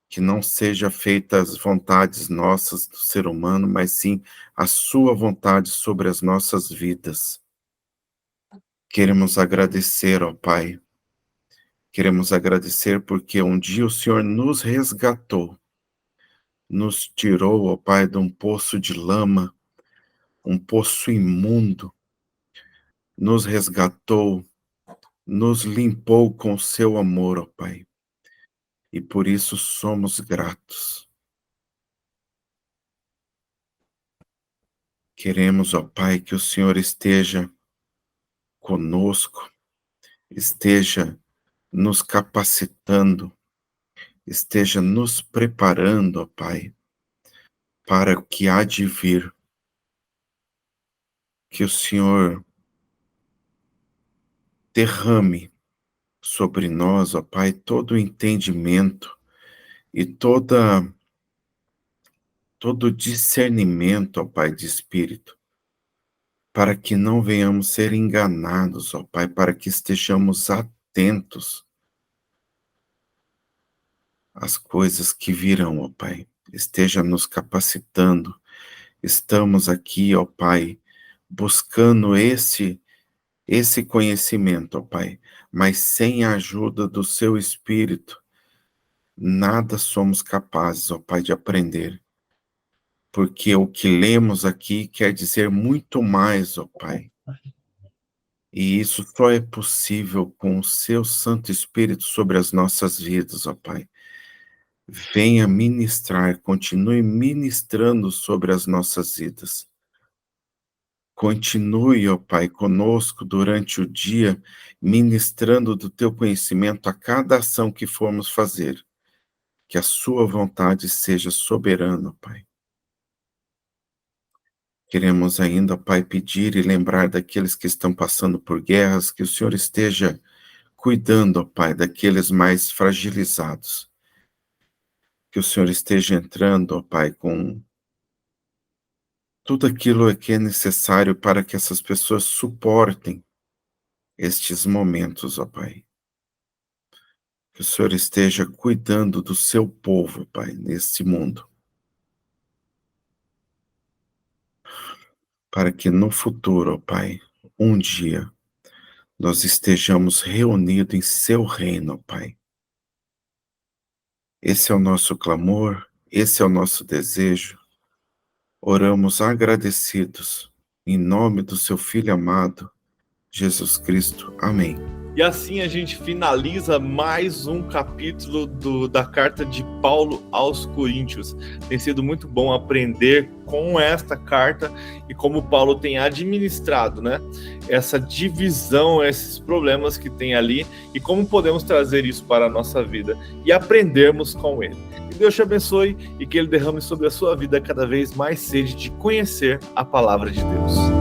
Que não seja feita as vontades nossas do ser humano, mas sim a sua vontade sobre as nossas vidas. Queremos agradecer, ó Pai. Queremos agradecer porque um dia o Senhor nos resgatou, nos tirou, ó Pai, de um poço de lama, um poço imundo, nos resgatou, nos limpou com o seu amor, ó Pai. E por isso somos gratos. Queremos, ó Pai, que o Senhor esteja conosco, esteja nos capacitando, esteja nos preparando, ó Pai, para o que há de vir. Que o Senhor derrame sobre nós, ó Pai, todo o entendimento e todo discernimento, ó Pai, de espírito, para que não venhamos ser enganados, ó Pai, para que estejamos atentos às coisas que virão, ó Pai. Esteja nos capacitando. Estamos aqui, ó Pai, buscando esse conhecimento, ó Pai, mas sem a ajuda do seu Espírito, nada somos capazes, ó Pai, de aprender. Porque o que lemos aqui quer dizer muito mais, ó Pai. E isso só é possível com o seu Santo Espírito sobre as nossas vidas, ó Pai. Venha ministrar, continue ministrando sobre as nossas vidas. Continue, ó Pai, conosco durante o dia, ministrando do teu conhecimento a cada ação que formos fazer. Que a sua vontade seja soberana, ó Pai. Queremos ainda, ó Pai, pedir e lembrar daqueles que estão passando por guerras, que o Senhor esteja cuidando, ó Pai, daqueles mais fragilizados. Que o Senhor esteja entrando, ó Pai, com tudo aquilo que é necessário para que essas pessoas suportem estes momentos, ó Pai. Que o Senhor esteja cuidando do seu povo, Pai, neste mundo. Para que no futuro, ó Pai, um dia, nós estejamos reunidos em seu reino, ó Pai. Esse é o nosso clamor, esse é o nosso desejo. Oramos agradecidos, em nome do seu Filho amado, Jesus Cristo. Amém. E assim a gente finaliza mais um capítulo da carta de Paulo aos Coríntios. Tem sido muito bom aprender com esta carta e como Paulo tem administrado, né, essa divisão, esses problemas que tem ali e como podemos trazer isso para a nossa vida e aprendermos com ele. Que Deus te abençoe e que ele derrame sobre a sua vida cada vez mais sede de conhecer a palavra de Deus.